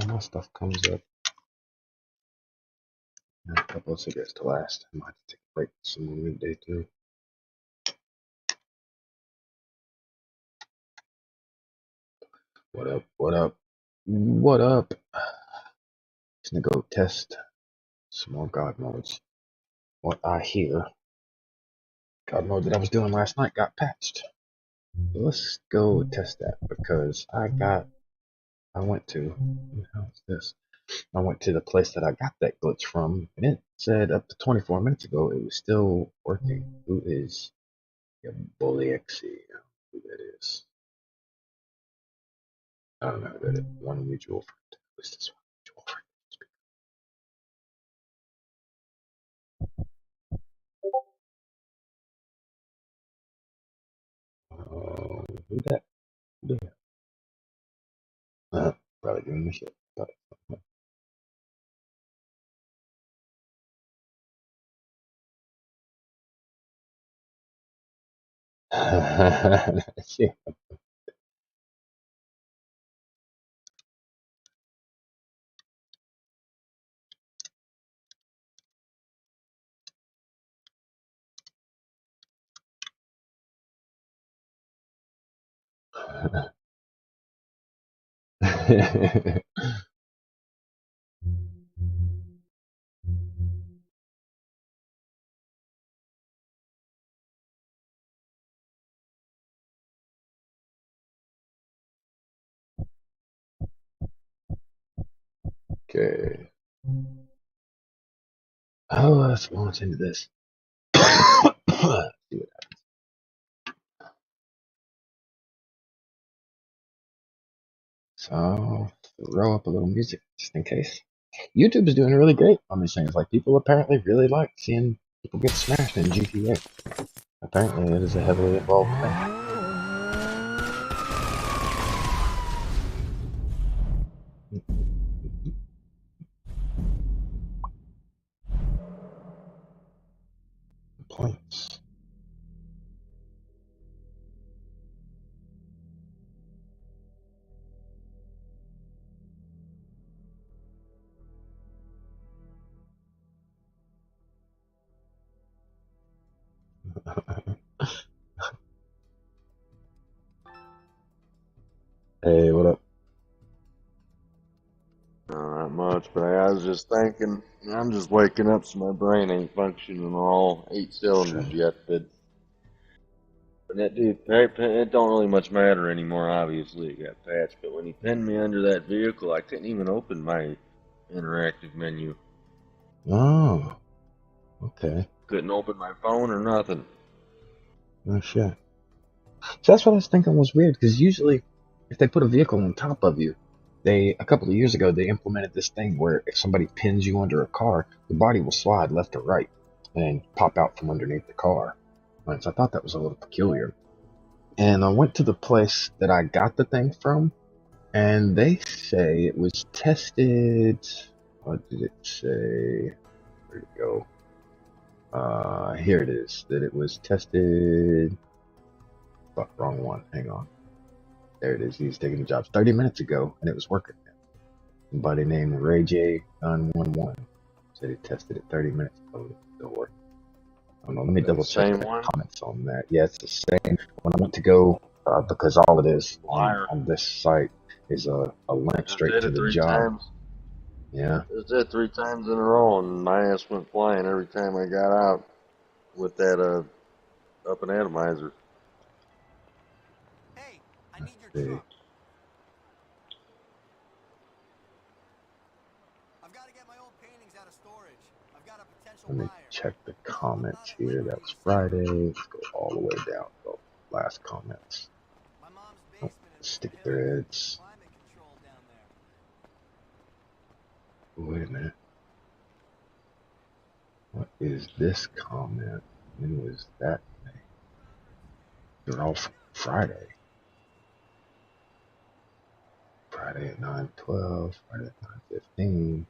All my stuff comes up. And a couple of cigarettes to last. I might have to take a break some more midday too. What up? What up? What up? Just gonna go test some more God modes. What I hear, God mode that I was doing last night got patched. So let's go test that because I went to, what the hell is this? I went to the place that I got that glitch from, and it said up to 24 minutes ago it was still working. Who is your bully XC? Who that is? I don't know who that is. One mutual friend. Who's this one mutual friend? Oh, who that? Who that? Probably giving me shit. But, shit. Okay. Oh, let's launch into this. So, throw up a little music just in case. YouTube is doing really great on these things. Like, people apparently really like seeing people get smashed in GTA. Apparently, it is a heavily involved thing. Points. Hey, what up? Not much, but I was just thinking, I'm just waking up so my brain ain't functioning on all 8 cylinders yet, but that dude, it don't really much matter anymore, obviously, it got patched, but when he pinned me under that vehicle, I couldn't even open my interactive menu. Oh, okay. Couldn't open my phone or nothing. Oh, shit. So that's what I was thinking was weird, because usually, if they put a vehicle on top of you, a couple of years ago, they implemented this thing where if somebody pins you under a car, the body will slide left or right and pop out from underneath the car. And so I thought that was a little peculiar. And I went to the place that I got the thing from, and they say it was tested. What did it say? Where'd it go? Here it is. That it was tested. Fuck, wrong one. Hang on. There it is. He was taking the job 30 minutes ago, and it was working. Somebody named Ray J 911 said he tested it 30 minutes ago. It's still working. I don't know. Let me Is that double the check same the one? comments on that. Yeah, it's the same. When I went to go, because all it is Liar. on this site is a I link just straight did to it the three job. times. Yeah. Just did it 3 times in a row, and my ass went flying every time I got out with that, up and atomizer. Hey, I need your See. truck. I've got to get my old paintings out of storage. I've got a potential Let me buyer. check the I'm comments not at here. That liberty was to say who. Friday. Let's go all the way down. Go last comments. My mom's Oh, basement is in the sticky hills. threads. Climate control down there. Wait a minute. What is this comment? When was that thing? They're all from Friday. Friday at 9:12. Friday at 9:15.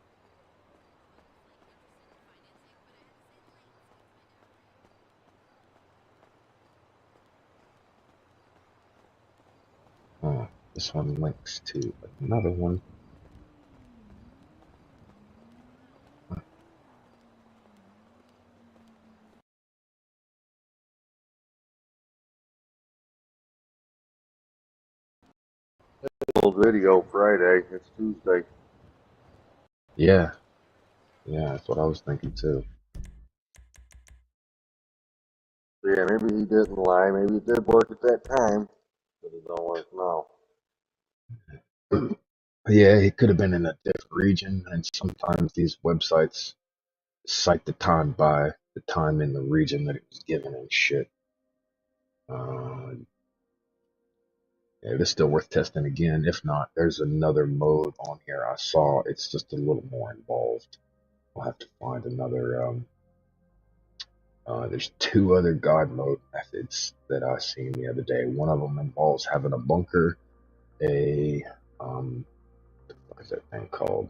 Oh, this one links to another one. old video Friday. It's Tuesday. Yeah, yeah, that's what I was thinking too. So yeah, maybe he didn't lie. Maybe it did work at that time, but it don't work now. Yeah, it could have been in a different region, and sometimes these websites cite the time by the time in the region that it was given and shit. Yeah, it is still worth testing again. If not, there's another mode on here I saw. It's just a little more involved. I'll have to find another. There's two other God mode methods that I seen the other day. One of them involves having a bunker, what is that thing called?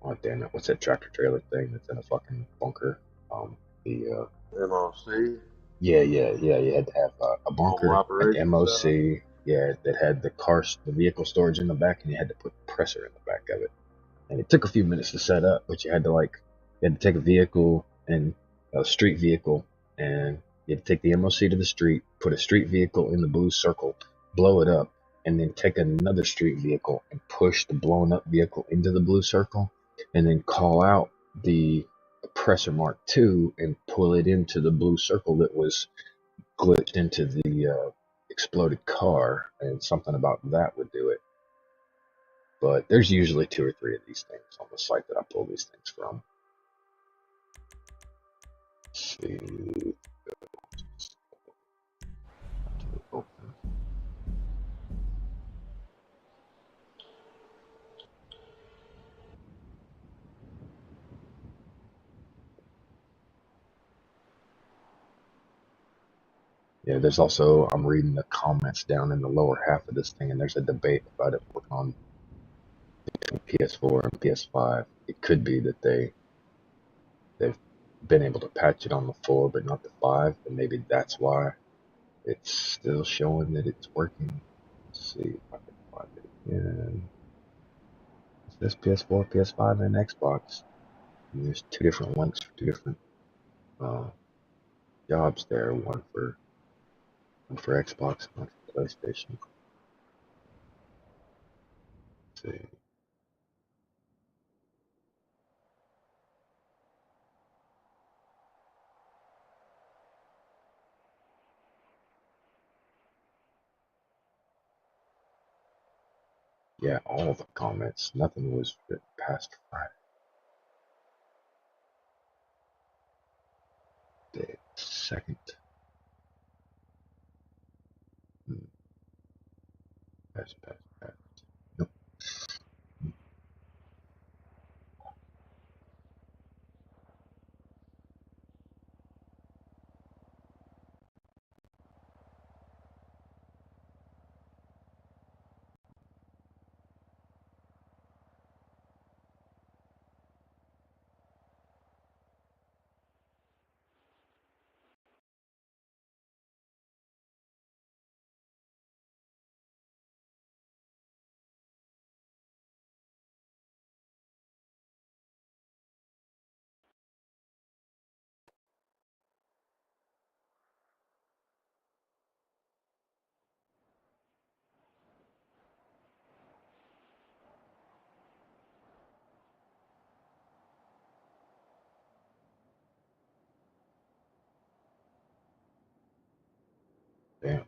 Oh damn it! What's that tractor trailer thing that's in a fucking bunker? The MOC, Yeah. You had to have a Mobile bunker, an Operation Center. MOC, yeah, that had the vehicle storage in the back, and you had to put pressure in the back of it. And it took a few minutes to set up, but you had to take a vehicle and a street vehicle, and you had to take the MOC to the street, put a street vehicle in the blue circle, blow it up, and then take another street vehicle and push the blown up vehicle into the blue circle, and then call out the Oppressor Mark II and pull it into the blue circle that was glitched into the exploded car, and something about that would do it. But there's usually 2 or 3 of these things on the site that I pull these things from. Let's see. Open. Yeah, there's also, I'm reading the comments down in the lower half of this thing, and there's a debate about it working on PS4 and PS5. It could be that they've been able to patch it on the 4, but not the 5, and maybe that's why it's still showing that it's working. Let's see if I can find it again. It says PS4, PS5, and Xbox. And there's 2 different links for 2 different jobs there. One for Xbox, one for PlayStation. Let's see. Yeah, all the comments. Nothing was written past Friday the 2nd. Pass. Nope. Damn.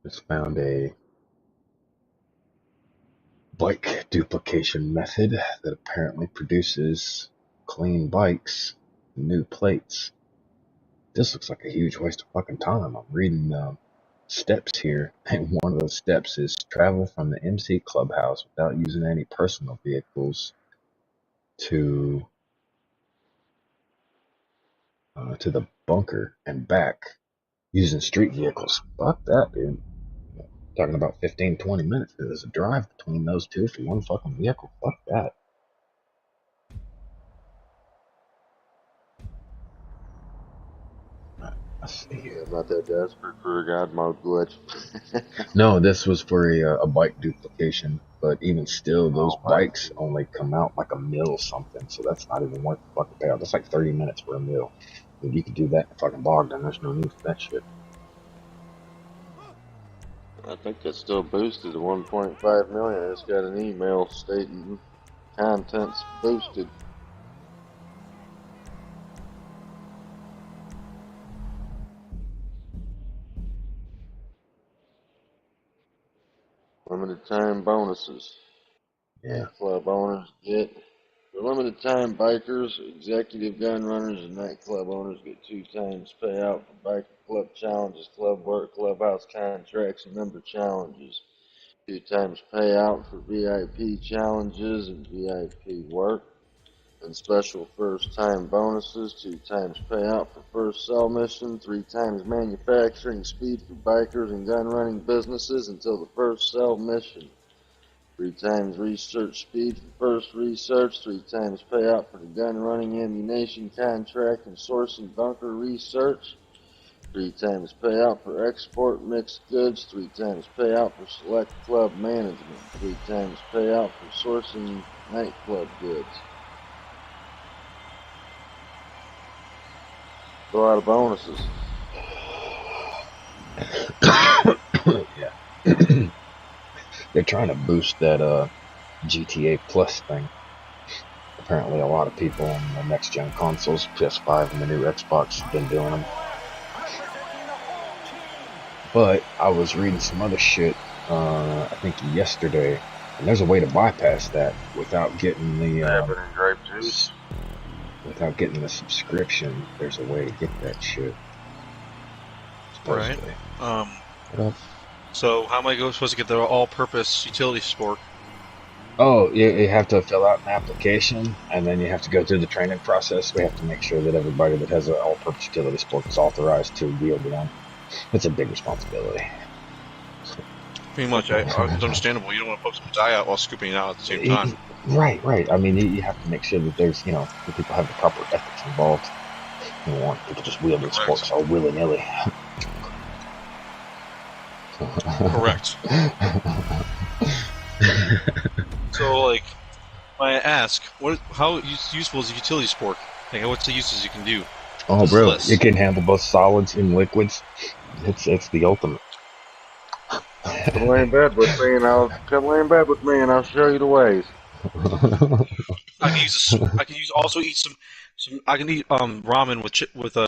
Just found a bike duplication method that apparently produces clean bikes, new plates. This looks like a huge waste of fucking time. I'm reading steps here, and one of those steps is travel from the MC Clubhouse without using any personal vehicles to the bunker and back using street vehicles. Fuck that, dude. Talking about 15, 20 minutes. There's a drive between those two for one fucking vehicle. Fuck that. Let's see Yeah, here. I'm not that desperate for a God mode glitch. No, this was for a bike duplication, but even still, those Oh, bikes only come out like a mil something, so that's not even worth the fucking payout. That's like 30 minutes for a mil. If you could do that in fucking Bogdan, there's no need for that shit. I think that's still boosted to 1.5 million. I just got an email stating content's boosted. Limited time bonuses. Yeah. Club owners get. For limited time, bikers, executive gun runners, and nightclub owners get 2 times payout for biker club challenges, club work, clubhouse contracts, and member challenges. 2 times payout for VIP challenges and VIP work. And special first time bonuses, 2 times payout for first sell mission, 3 times manufacturing speed for bikers and gun running businesses until the first sell mission. 3 times research speed for first research, 3 times payout for the gun running ammunition contract and sourcing bunker research, 3 times payout for export mixed goods, 3 times payout for select club management, 3 times payout for sourcing nightclub goods. A lot of bonuses. Yeah. They're trying to boost that GTA Plus thing. Apparently, a lot of people on the next gen consoles, PS5 and the new Xbox, have been doing them. But I was reading some other shit, I think yesterday, and there's a way to bypass that without getting the and grape juice. without getting the subscription. There's a way to get that shit. Supposedly. Right. What else? So how am I supposed to get the all-purpose utility sport? Oh, you have to fill out an application, and then you have to go through the training process. We have to make sure that everybody that has an all-purpose utility sport is authorized to wield one. It's a big responsibility. Pretty much, it's understandable. You don't want to poke someone's eye out while scooping it out at the same time. Right. I mean, you have to make sure that there's, that people have the proper ethics involved. You don't want people just wielding sports all willy-nilly. Correct. So, like, when I ask, how useful is a utility sport? Like, what's the uses you can do? Oh, bro, it can handle both solids and liquids. It's the ultimate. Come lay in bed with me, and I'll show you the ways. I can also eat some. I can eat ramen with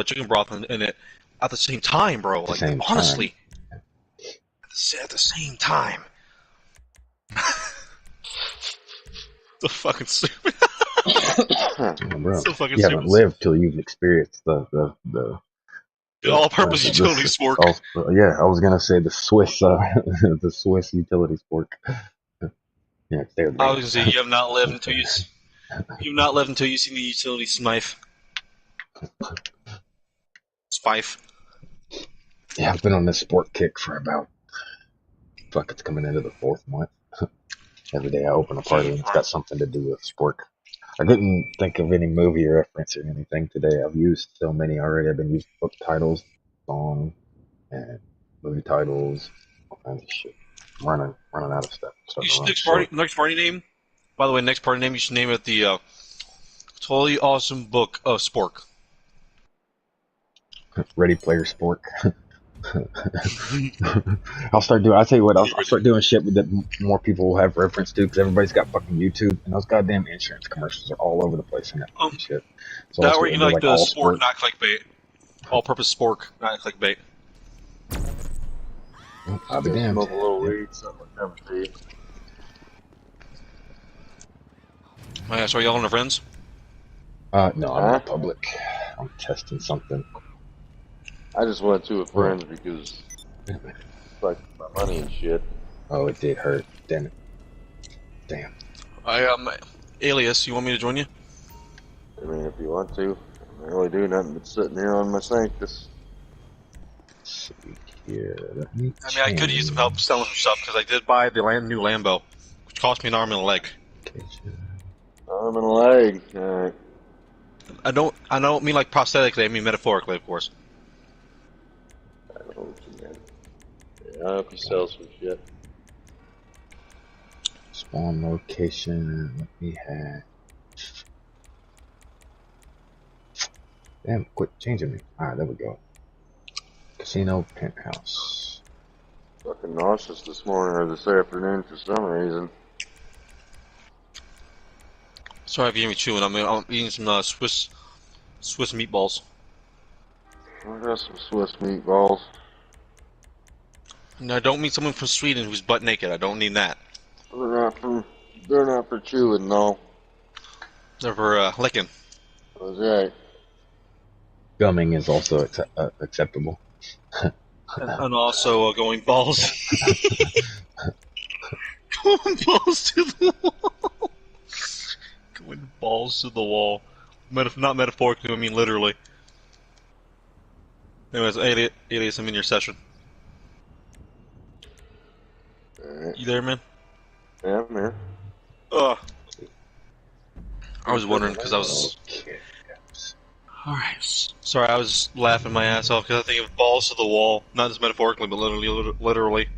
chicken broth in it at the same time, bro. Like, honestly, at the same time. So fucking stupid. Bro, so fucking you haven't lived till you've experienced the all-purpose utility sport. Yeah, I was gonna say the Swiss the Swiss utility sport. Yeah, it's there. I was gonna say you have not lived until you've seen the utility Smythe. Spife. Yeah, I've been on this sport kick for about it's coming into the 4th month. Every day I open a party and it's got something to do with sport. I couldn't think of any movie reference or anything today. I've used so many already. I've been using book titles, song, and movie titles, all kinds of shit. I'm running out of stuff. Next party name. By the way, next party name you should name it the Totally Awesome Book of Spork. Ready Player Spork. I'll start doing shit that more people will have reference to, because everybody's got fucking YouTube, and those goddamn insurance commercials are all over the place in that shit. So that where you like the spork, not clickbait. All-purpose spork, not clickbait. I'll be damned. Smoke a little weed, something like that for you. Oh, yeah, so are y'all on the friends? No, I'm not public. I'm testing something. I just went to a friend's because it's like my money and shit. Oh, it did hurt. Damn it. Damn. Alias, you want me to join you? I mean, if you want to. I don't really do nothing but sitting here on my Sanctus. Let's see here. I could use some help selling some stuff, because I did buy the new Lambo, which cost me an arm and a leg. Arm and a leg. Alright. I don't mean like prosthetically, I mean metaphorically, of course. I know what you meant. Yeah, I hope you sell some shit. Spawn location. Let me have. Damn, quit changing me. Alright, there we go. Casino penthouse. Fucking nauseous this morning or this afternoon for some reason. Sorry if you hear me chewing. I'm eating some Swiss meatballs. I got some Swiss meatballs. No, I don't mean someone from Sweden who's butt naked. I don't need that. They're not for chewing, no. They're for licking. That's right. Gumming is also acceptable. And also going balls. Going balls to the wall. Going balls to the wall. Not metaphorically, I mean literally. Anyways, Alias, I'm in your session. Alright. You there, man? Yeah, I'm here. Ugh. I was wondering because I was. Okay. Alright. Sorry, I was laughing my ass off because I think of balls to the wall. Not just metaphorically, but literally.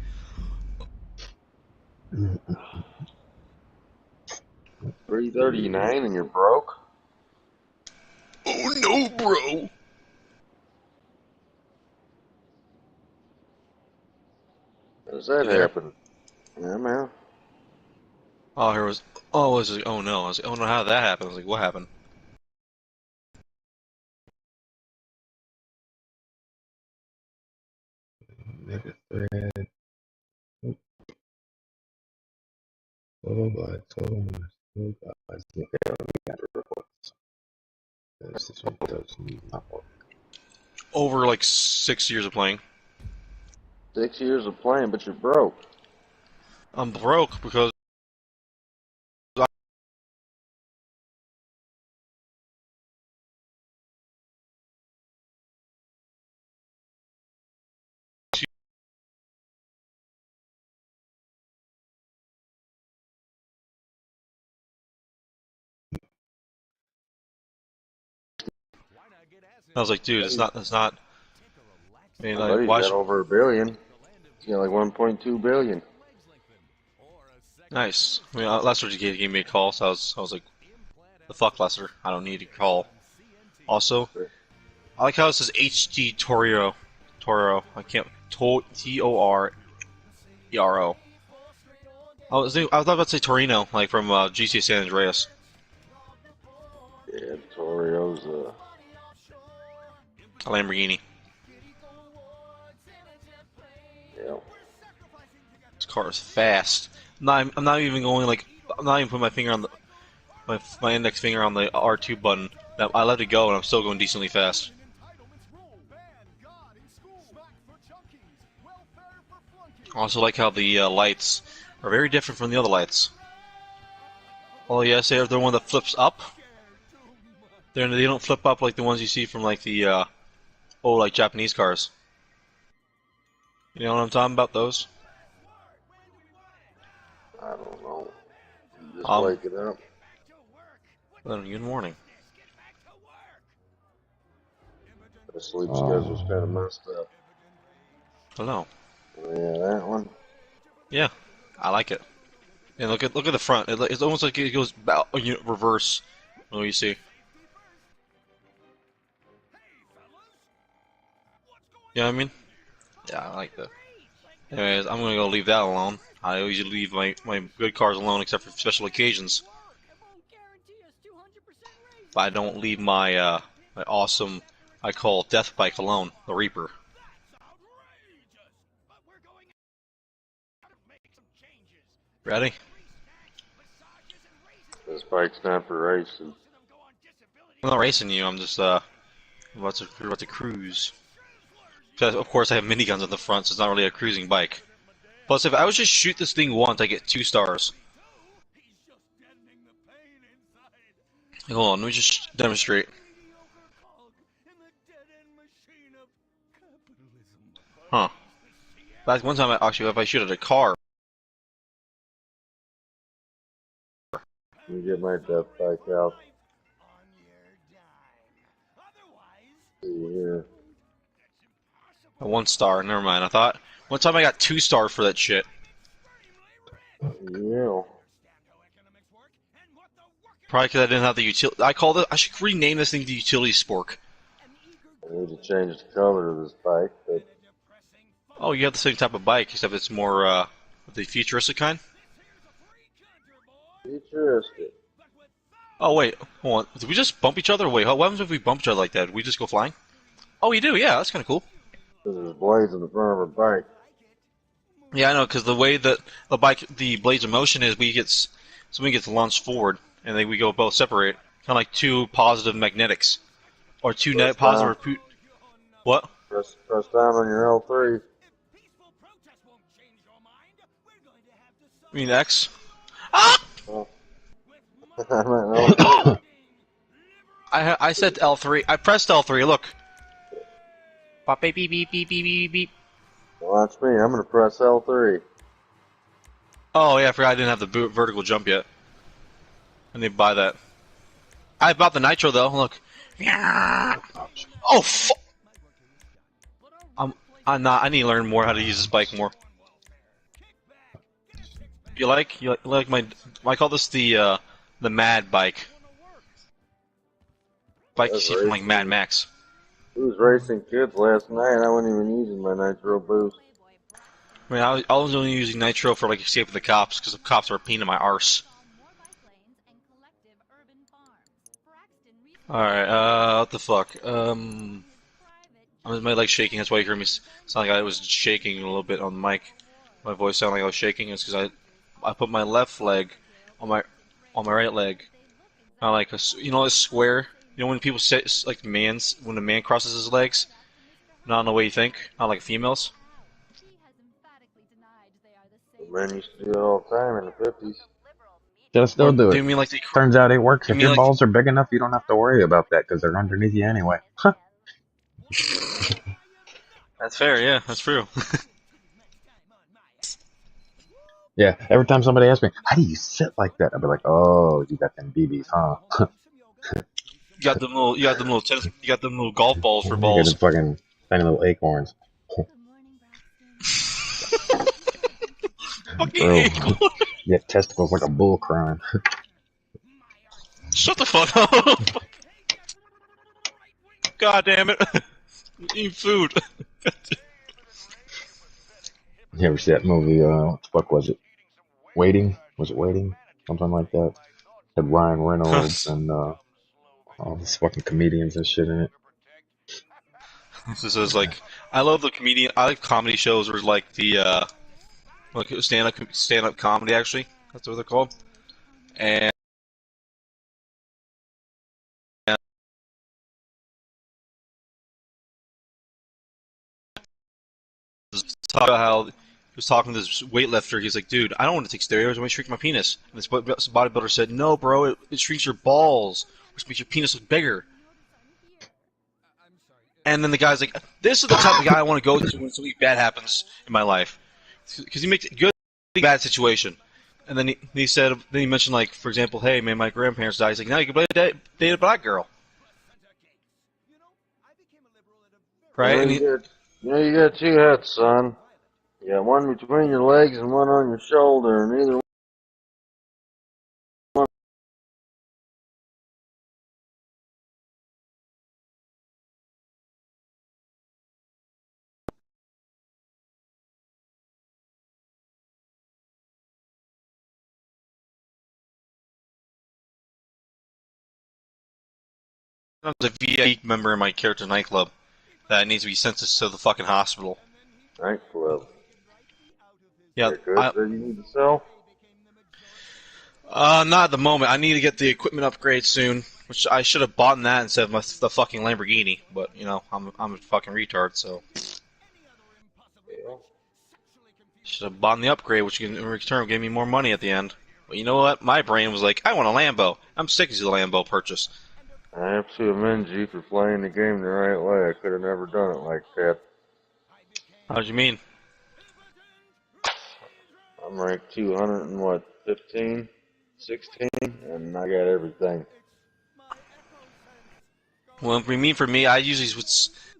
339 and you're broke? Oh no, bro! How does that You there? happen? Yeah, man. Oh, here was. Oh, I was like, oh no. I was like, oh no, how did that happen? I was like, what happened? Mega thread. Nope. Total by total minus total by. Okay, we got to report this. This one does not work. Over like 6 years of playing. 6 years of playing, but you're broke. I'm broke because I was like, dude, it's not. I mean, My like, buddy's why? got over $1 billion. He's got like 1.2 billion. Nice. I mean, Lester just gave me a call, so I was like, the fuck, Lester? I don't need a call. Also, I like how it says HD Toro. I can't. Torero. I thought about to say Torino, like from GTA San Andreas. Yeah, Torio's A Lamborghini. yeah. This car is fast. I'm not even going like. I'm not even putting my finger on my index finger on the R2 button. I let it go, and I'm still going decently fast. I also like how the lights are very different from the other lights. Oh yes, they're the one that flips up. They don't flip up like the ones you see from like the like Japanese cars. You know what I'm talking about? Those. I don't know. You just Um, waking up. Good morning. The sleep schedule's kind of messed up. Hello. Yeah, that one. Yeah, I like it. And look at the front. It's almost like it goes reverse. What do you see? You know what I mean? Yeah, I like that. Anyways, I'm gonna go leave that alone. I usually leave my good cars alone except for special occasions. But I don't leave my my awesome, I call death bike alone, the Reaper. Ready? This bike's not for racing. I'm not racing you. I'm just about to cruise. Because of course I have miniguns on the front, so it's not really a cruising bike. Plus, if I was just shoot this thing once, I get 2 stars. Hold on, let me just demonstrate. Huh. Back one time, if I shoot at a car. Let me get my death bike out. See here. A 1 star, never mind. I thought one time I got 2 stars for that shit. Yeah. Probably because I didn't have the utility. I should rename this thing the utility spork. I need to change the color of this bike, but Oh, you have the same type of bike, except it's more the futuristic kind. futuristic. Oh wait, hold on. Did we just bump each other? Wait, what happens if we bump each other like that? Did we just go flying? Oh, you do? Yeah, that's kind of cool. Because there's blades in the front of her bike. Yeah, I know, because the way that the bike, the blades of motion is, somebody gets launched forward, and then we go both separate, kind of like two positive magnetics, or two net positive. What? Press down on your L3. I mean X. Ah! Oh. I meant L3. I said L3. I pressed L3. Look. Beep beep beep beep beep beep beep. Watch me. I'm gonna press L3. Oh yeah, I forgot I didn't have the vertical jump yet. I need to buy that. I bought the nitro though. Look. Oh fuck. I'm not. I need to learn more how to use this bike more. You like my? I call this the Mad bike. Bike you see from like Mad Max. He was racing kids last night. I wasn't even using my nitro boost. I mean, I was only using nitro for like escaping the cops because the cops were a pain in my arse. All right. What the fuck? My leg's shaking. That's why you hear me sound like I was shaking a little bit on the mic. My voice sounded like I was shaking. It's because I put my left leg on my right leg. Kind of like a square. You know when people say like when a man crosses his legs, not in the way you think, not like females. Men used to do it all the time in the 50s. They'll still do Do it. you mean like Turns out it works. If mean your like- balls are big enough, you don't have to worry about that because they're underneath you anyway. That's fair, yeah, that's true. Yeah, every time somebody asks me, how do you sit like that? I'll be like, oh, you got them BBs, huh? You got them little tennis, you got them little golf balls for You got balls. them fucking tiny little acorns. Fucking Bro. acorn. You got testicles like a bull crying. Shut the fuck up. God damn it. Eat food. You ever see that movie, what the fuck was it? Waiting? Was it Waiting? Something like that. Had Ryan Reynolds and all these fucking comedians and shit in it. This is like, I like comedy shows where like the like stand up comedy actually. That's what they're called. And talk about how he was talking to this weightlifter. He's like, dude, I don't want to take steroids. I want to shrink my penis. And this bodybuilder said, no, bro, it shrinks your balls, which makes your penis look bigger. And then the guy's like, this is the type of guy I want to go to when something bad happens in my life. Because he makes a good, bad situation. And then he mentioned, like, for example, hey, man, my grandparents died. He's like, now you can date a black girl. Right? And you got two hats, son. You got one between your legs and one on your shoulder, and either one. I'm a VIP member in my character nightclub that needs to be sent to the fucking hospital. Nightclub. Yeah, That you need to sell? not at the moment. I need to get the equipment upgrade soon, which I should have bought that instead of the fucking Lamborghini. But you know, I'm a fucking retard, so Yeah. should have bought the upgrade, which in return gave me more money at the end. But you know what? My brain was like, I want a Lambo. I'm sticking to the Lambo purchase. I have to amend you for playing the game the right way. I could have never done it like that. How'd you mean? I'm ranked 200 and what, 15, 16, and I got everything. Well, for me, I usually would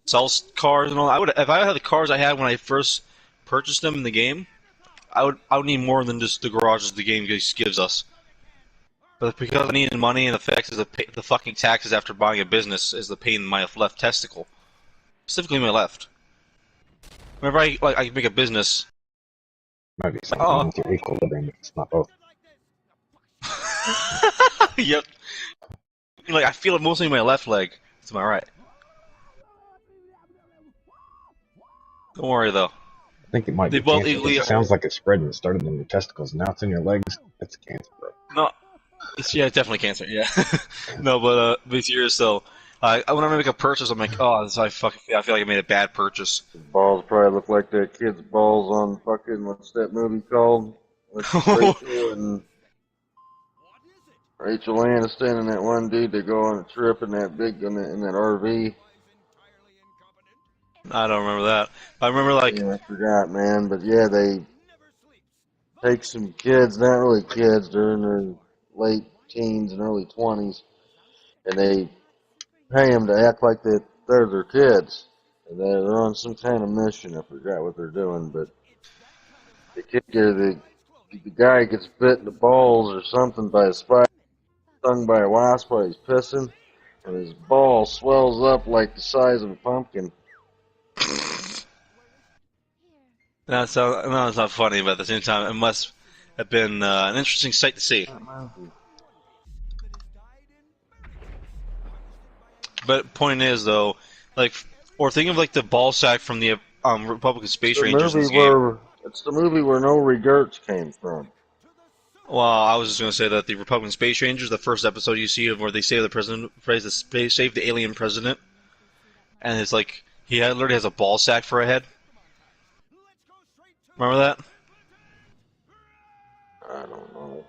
sell cars and all. If I had the cars I had when I first purchased them in the game, I would need more than just the garages the game gives us. But because I needed money and the fact is the fucking taxes after buying a business is the pain in my left testicle. Specifically my left. Whenever I make a business. Might be something Oh. wrong with your equilibrium. It's not both. Yep. Like I feel it mostly in my left leg. It's my right. Don't worry though. I think it might They be both cancer. equally. It sounds like it's spreading. It started in your testicles. Now it's in your legs. That's cancer, bro. No. Yeah, it's definitely cancer. Yeah. No, but serious though. When I make a purchase, I'm like, oh, I feel like I made a bad purchase. His balls probably look like that kid's balls on fucking, what's that movie called? With Rachel Aniston and that one dude, they go on a trip in that RV. I don't remember that. I remember like. Yeah, I forgot, man. But yeah, they take some kids, not really kids, they're in their late teens and early 20s, and they pay them to act like they're their kids. And they're on some kind of mission. I forgot what they're doing, but the guy gets bit in the balls or something by a spider, stung by a wasp while he's pissing, and his ball swells up like the size of a pumpkin. No, it's not funny, but at the same time, it must have been an interesting sight to see. But point is, though, like, or think of like the ball sack from the Republican Space Rangers in this game. It's the movie where no regrets came from. Well, I was just going to say that the Republican Space Rangers, the first episode you see of where they save the president, save the alien president, and it's like he literally has a ball sack for a head. Remember that? I don't know.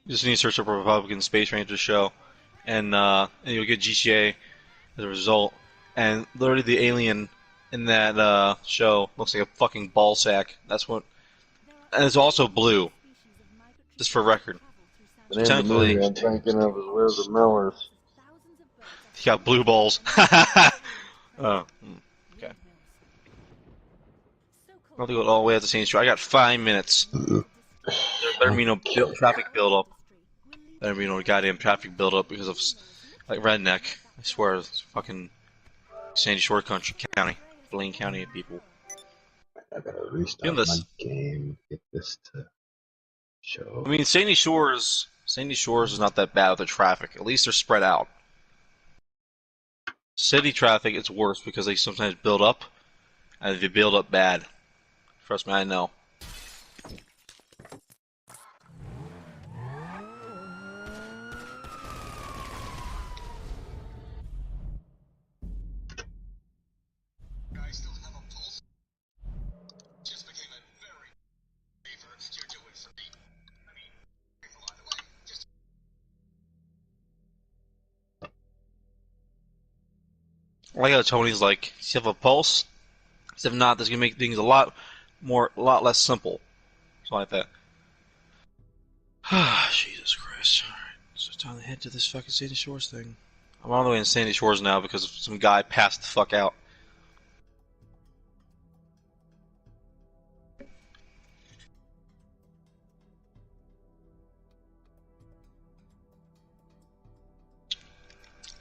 You just need to search up a Republican Space Rangers show, and you'll get GTA as a result. And literally, the alien in that show looks like a fucking ball sack. That's what. And it's also blue. Just for record. The name of the movie I'm thinking of is We're the Millers. He got blue balls. Oh, okay. I'll go all the way up to St. Street. I got 5 minutes. There better be no traffic buildup. There better be no goddamn traffic buildup because of like redneck. I swear, it's fucking Sandy Shore Country County, Blaine County people. I gotta restart my game. Get this to show. I mean, Sandy Shores is not that bad with the traffic. At least they're spread out. City traffic is worse because they sometimes build up, and they build up bad. Trust me, I know. I like how Tony's like, do you have a pulse? If not, this is gonna make things a lot less simple. Something like that. Jesus Christ. Alright, so it's time to head to this fucking Sandy Shores thing. I'm on the way in Sandy Shores now because some guy passed the fuck out.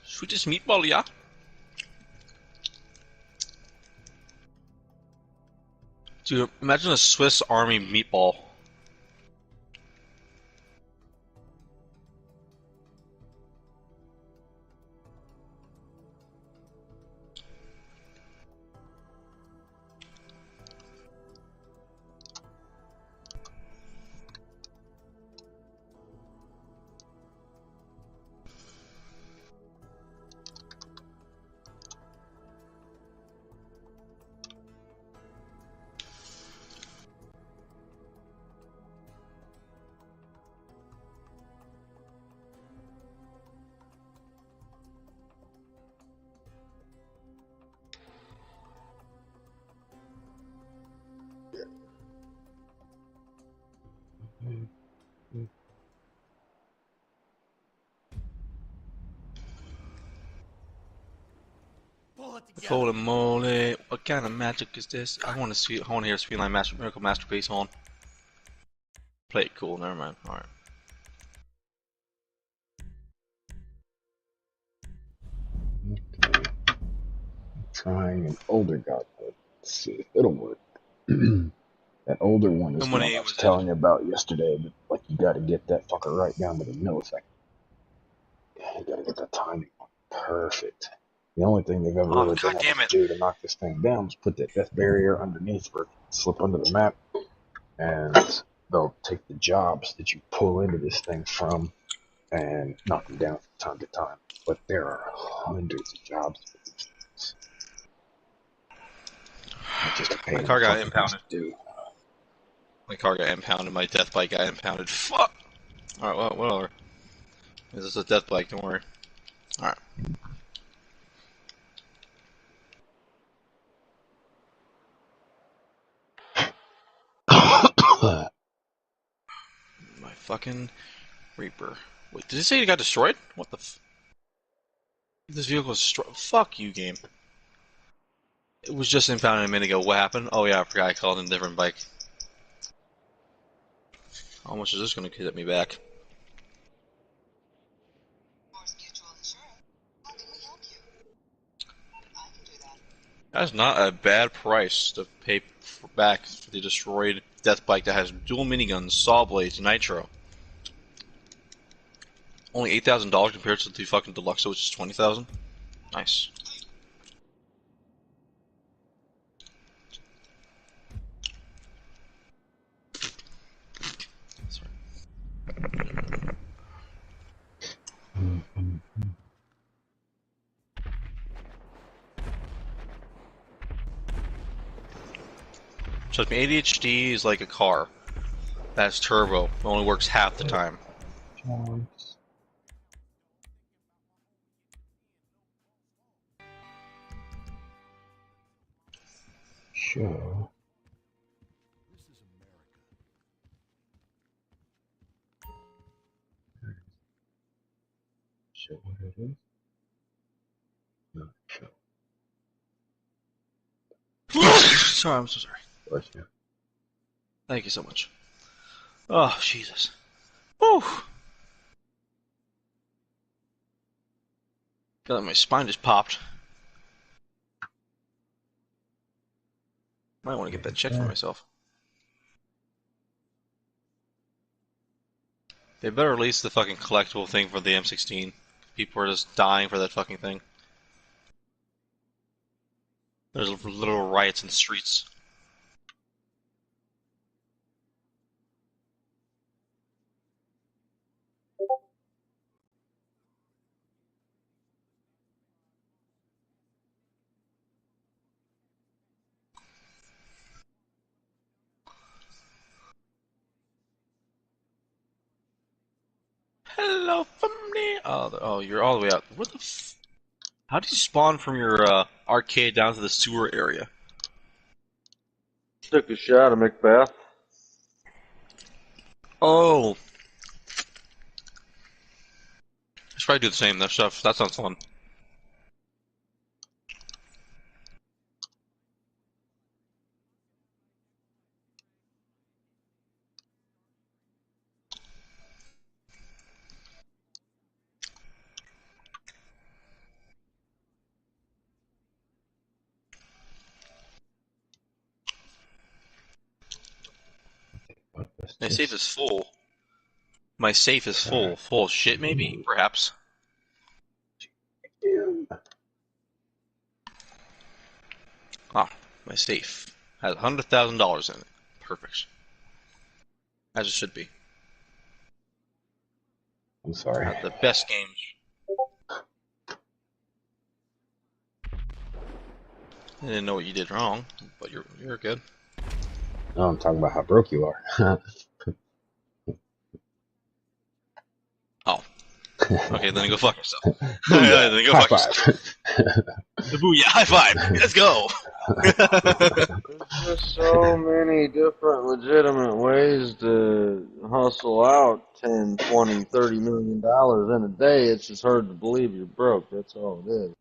Sweetest meatball, yeah? Dude, imagine a Swiss Army meatball. Holy moly, what kind of magic is this? I want to hear Speedline Miracle Masterpiece on. Play it cool, never mind. Alright. trying an older God mode. Let's see if it'll work. That older one is And the when one I he was was in, telling you about yesterday. But like, you got to get that fucker right down to the millisecond. You got to get that timing perfect. The only thing they've ever oh really been god able damn to it! do to knock this thing down is put that death barrier underneath or slip under the map, and they'll take the jobs that you pull into this thing from and knock them down from time to time. But there are hundreds of jobs for these things. It's just a pain My in the car got fucking ass impounded. to do. My car got impounded. My death bike got impounded. Fuck. All right, well, whatever. This is a death bike. Don't worry. All right. My fucking Reaper. Wait, did it say it got destroyed? What the f... This vehicle was destroyed. Fuck you, game. It was just impounded a minute ago. What happened? Oh yeah, I forgot I called in a different bike. How much is this gonna get me back? That's not a bad price to pay back for the destroyed death bike that has dual miniguns, saw blades, nitro. Only $8,000 compared to the fucking Deluxe, which is $20,000. Nice. Trust me, ADHD is like a car. That's turbo. It only works half the time. Show. Show what it is. No, show. Sorry, I'm so sorry. Bless you. Thank you so much. Oh, Jesus. Whew. Feel like my spine just popped. Might want to get that checked for myself. They better release the fucking collectible thing for the M16. People are just dying for that fucking thing. There's little riots in the streets. Hello, family. Oh, you're all the way out. What the f... How do you spawn from your arcade down to the sewer area? Took a shot of Macbeth. Oh. I should probably do the same. That stuff. That sounds fun. My safe is full. My safe is full. Full of shit, maybe? Perhaps. Ah, my safe has $100,000 in it. Perfect. As it should be. I'm sorry. The best games. I didn't know what you did wrong, but you're good. No, I'm talking about how broke you are. Oh. Okay, then go fuck yourself. Booyah. Then go High fuck yourself. five. Booyah, high five. Let's go. There's just so many different legitimate ways to hustle out 10, 20, 30 million dollars in a day. It's just hard to believe you're broke. That's all it is.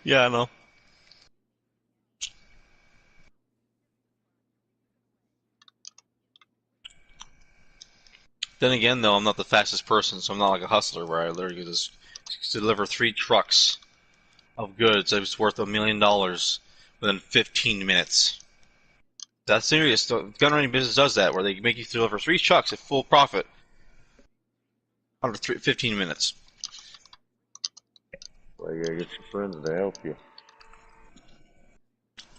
Yeah, I know. Then again, though, I'm not the fastest person, so I'm not like a hustler where I literally just deliver 3 trucks of goods that was worth $1 million within 15 minutes. That's serious. The gun running business does that, where they make you deliver 3 trucks at full profit under 15 minutes. Well, you gotta get your friends to help you.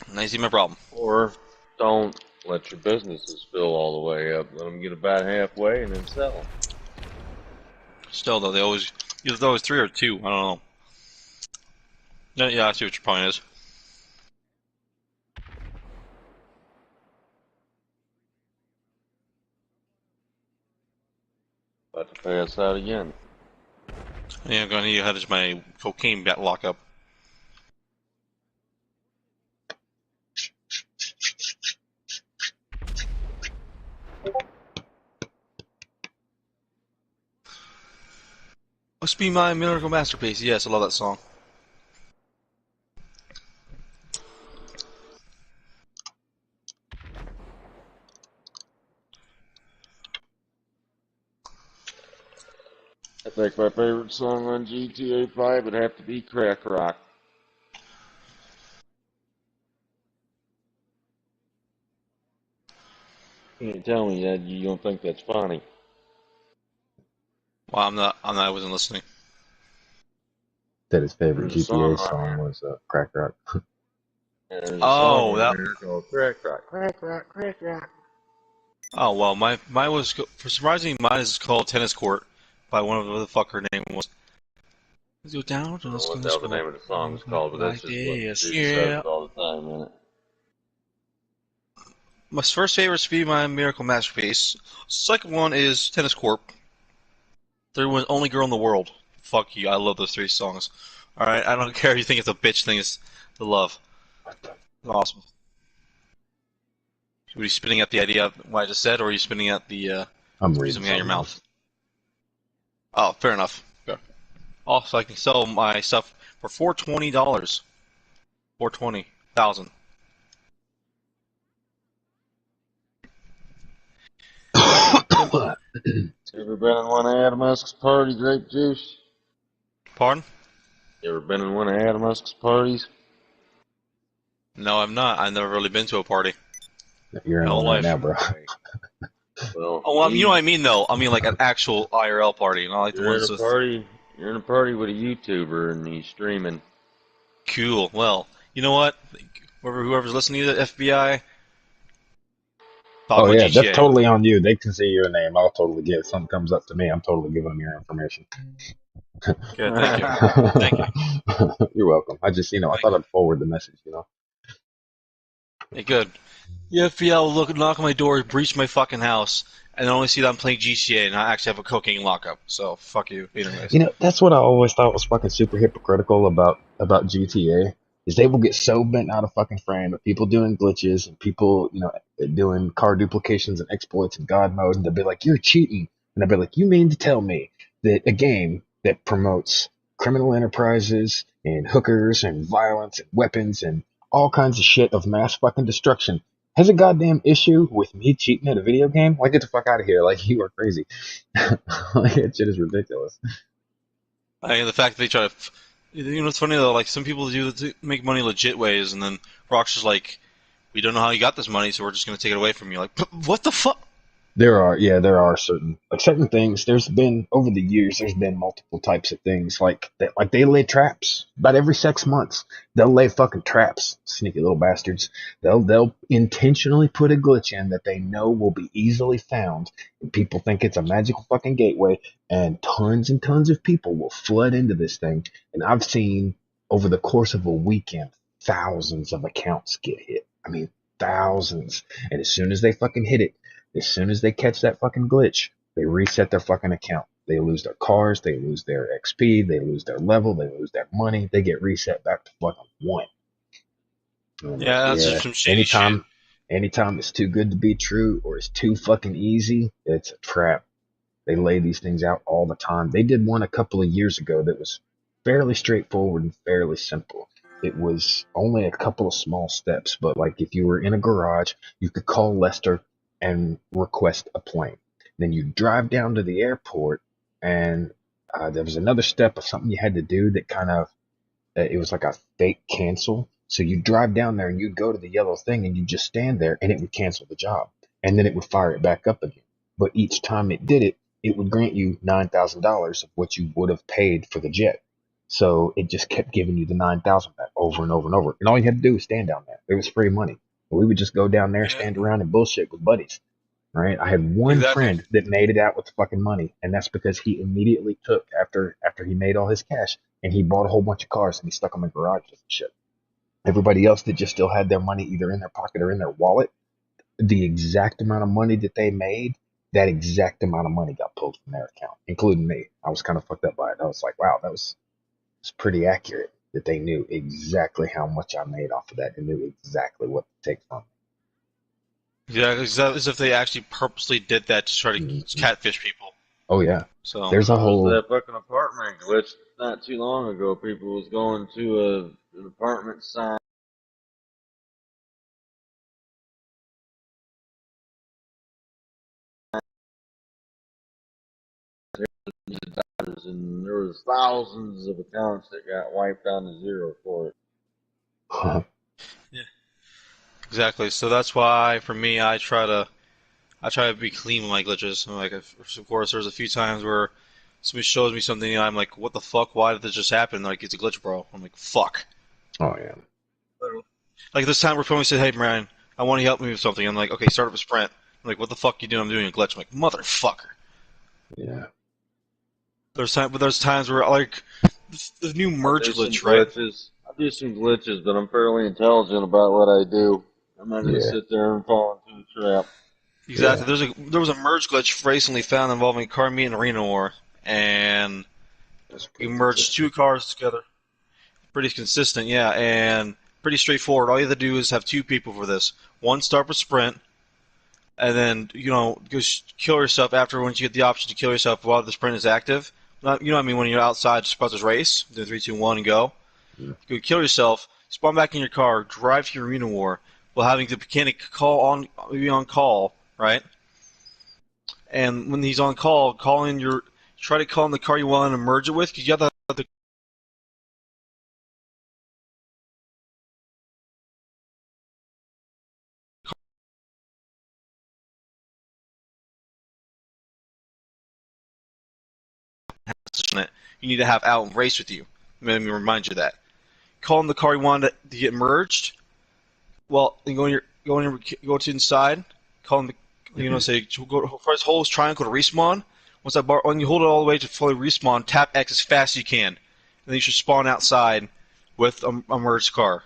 And I see my problem. Or don't let your businesses fill all the way up. Let them get about halfway and then sell them. Still, though, there's always 3 or 2. I don't know. Yeah, I see what your point is. About to pass out again. Yeah, I'm gonna need to head to my cocaine bat lockup. Must be my miracle masterpiece. Yes, I love that song. I think my favorite song on GTA 5 would have to be Crack Rock. You can't tell me that you don't think that's funny. Well, I'm not. I wasn't listening. Said his favorite There's a GTA song song was Crack Rock. There's a Oh, song that. on there called Crack Rock. Crack Rock, Crack Rock. Oh well, mine was for surprisingly mine is called Tennis Court by one of the fuck her name was. Let's go down. I don't know Let's go. what the hell the name of the song is called, but that's Like just what this, she yeah. says all the time, isn't it? My first favorite is Be My Miracle Masterpiece. Second one is Tennis Court. Third one, Only Girl in the World. Fuck you, I love those 3 songs. Alright, I don't care if you think it's a bitch thing, it's the love. Awesome. Were you spinning at the idea of what I just said, or are you spinning at the I'm something reading out of your something mouth? else. Oh, fair enough. Okay. Also, I can sell my stuff for $420. $420,000. Ever been in one of Adam Musk's party, Grape Juice? Pardon? You ever been in one of Adam Musk's parties? No, I'm not. I've never really been to a party. You're in My whole one right life. now, bro. Well, Oh, well, you know what I mean, though. I mean, like an actual IRL party, not like the you're in ones a with. party. You're in a party with a YouTuber and he's streaming. Cool. Well, you know what? Whoever's listening to the FBI, talk Oh about yeah, that's GTA. totally on you. They can see your name. I'll totally get it. If something comes up to me, I'm totally giving them your information. Okay, thank you. Thank you. You're welcome. I just, I Thank thought you. I'd forward the message, Hey, good. The FBI will knock on my door, breach my fucking house, and then only see that I'm playing GTA and I actually have a cocaine lockup. So, fuck you. Anyways. That's what I always thought was fucking super hypocritical about GTA, is they will get so bent out of fucking frame of people doing glitches and people, doing car duplications and exploits in God mode, and they'll be like, "You're cheating," and I'll be like, "You mean to tell me that a game that promotes criminal enterprises and hookers and violence and weapons and all kinds of shit of mass fucking destruction has a goddamn issue with me cheating at a video game? Like, get the fuck out of here! Like, you are crazy." Like, that shit is ridiculous. I mean, the fact that they try to. It's funny though, like, some people make money legit ways, and then Rockstar's like, we don't know how you got this money, so we're just going to take it away from you. Like, what the fuck? There are certain things. There's been over the years. There's been multiple types of things like that. Like, they lay traps about every 6 months. They'll lay fucking traps, sneaky little bastards. They'll intentionally put a glitch in that they know will be easily found, and people think it's a magical fucking gateway, and tons of people will flood into this thing. And I've seen over the course of a weekend thousands of accounts get hit. I mean, thousands. And as soon as they fucking hit it, as soon as they catch that fucking glitch, they reset their fucking account. They lose their cars, they lose their XP, they lose their level, they lose their money, they get reset back to fucking 1. And I'm like, Yeah, that's yeah, just some shady shit. anytime it's too good to be true or it's too fucking easy, it's a trap. They lay these things out all the time. They did one a couple of years ago that was fairly straightforward and fairly simple. It was only a couple of small steps, but like, if you were in a garage, you could call Lester and request a plane. Then you drive down to the airport, and there was another step of something you had to do that kind of it was like a fake cancel. So you drive down there and you'd go to the yellow thing and you just stand there and it would cancel the job. And then it would fire it back up again. But each time it did it, it would grant you $9,000 of what you would have paid for the jet. So it just kept giving you the 9,000 back over and over and over. And all you had to do was stand down there. It was free money. We would just go down there, Yeah, stand around and bullshit with buddies. Right? I had one exactly. friend that made it out with the fucking money, and that's because he immediately took after he made all his cash and he bought a whole bunch of cars and he stuck them in garages and shit. Everybody else that just still had their money either in their pocket or in their wallet, the exact amount of money that they made, that exact amount of money got pulled from their account, including me. I was kind of fucked up by it. I was like, wow, it's pretty accurate that they knew exactly how much I made off of that and knew exactly what to take from Yeah, as if they actually purposely did that to try to me. catfish people. Oh yeah, So there's a There was whole that fucking apartment glitch not too long ago. People was going to an apartment sign and there was thousands of accounts that got wiped down to zero for it. yeah, exactly. So that's why for me, I try to be clean with my glitches. Like, of course, there's a few times where somebody shows me something and I'm like, what the fuck? Why did this just happen? Like, it's a glitch, bro. I'm like, fuck. oh yeah. Like this time where somebody said, hey, Brian, I want you to help me with something. I'm like, okay, start up a sprint. I'm like, what the fuck you doing? I'm doing a glitch. I'm like, motherfucker. Yeah. But there's times where like the new I merge do some glitch, right? glitches. I do some glitches, but I'm fairly intelligent about what I do. I'm not gonna Yeah. sit there and fall into a trap. Exactly. Yeah. There was a merge glitch recently found involving Car Meet and Arena War, and That's you pretty merged two consistent. cars together. Pretty consistent, yeah, and pretty straightforward. All you have to do is have two people for this. One start with sprint, and then just kill yourself after once you get the option to kill yourself while the sprint is active. Not, you know what I mean? When you're outside, just about to race, do 3, 2, 1, and go. Mm. You kill yourself, spawn back in your car, drive to your arena war, while having the mechanic be on call, right? And when he's on call, try to call in the car you want to merge it with, because you have the it. You need to have out and race with you. Let me remind you of that. Call in the car you want to get merged. Well, then go to inside. Call in say first hold triangle to respawn. Once that bar, when you hold it all the way to fully respawn, tap X as fast as you can, and then you should spawn outside with a merged car.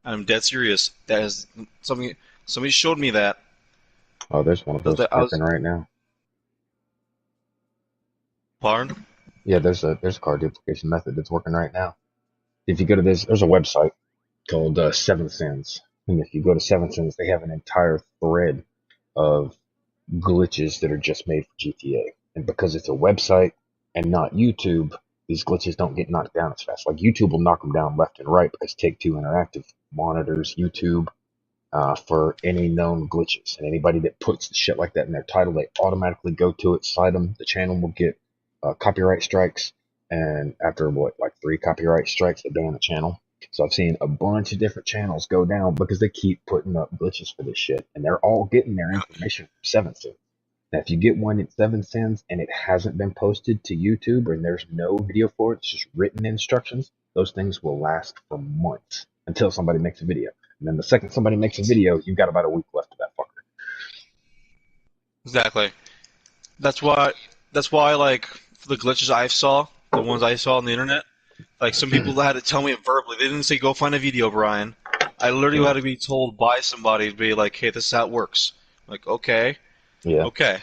I'm dead serious. That is something. Somebody showed me that. Oh, there's one of those I working was right now. pardon. Yeah, there's a car duplication method that's working right now. If you go to there's a website called Seven Sins, and if you go to Seven Sins, they have an entire thread of glitches that are just made for GTA. And because it's a website and not YouTube, these glitches don't get knocked down as fast. Like YouTube will knock them down left and right because Take-Two Interactive monitors YouTube for any known glitches. And anybody that puts shit like that in their title, they automatically go to it, cite them. The channel will get copyright strikes. And after like 3 copyright strikes, they ban the channel. So I've seen a bunch of different channels go down because they keep putting up glitches for this shit. And they're all getting their information from 7 Sins. Now, if you get one at 7 Sins and it hasn't been posted to YouTube and there's no video for it, it's just written instructions, those things will last for months until somebody makes a video. And then the second somebody makes a video, you've got about a week left of that fucker. Exactly. That's why. That's why, like, for the glitches I saw, the ones I saw on the internet, like some people had to tell me it verbally. They didn't say go find a video, Brian. I literally Yeah. had to be told by somebody to be like, "Hey, this is how it works." I'm like, okay, Yeah. okay,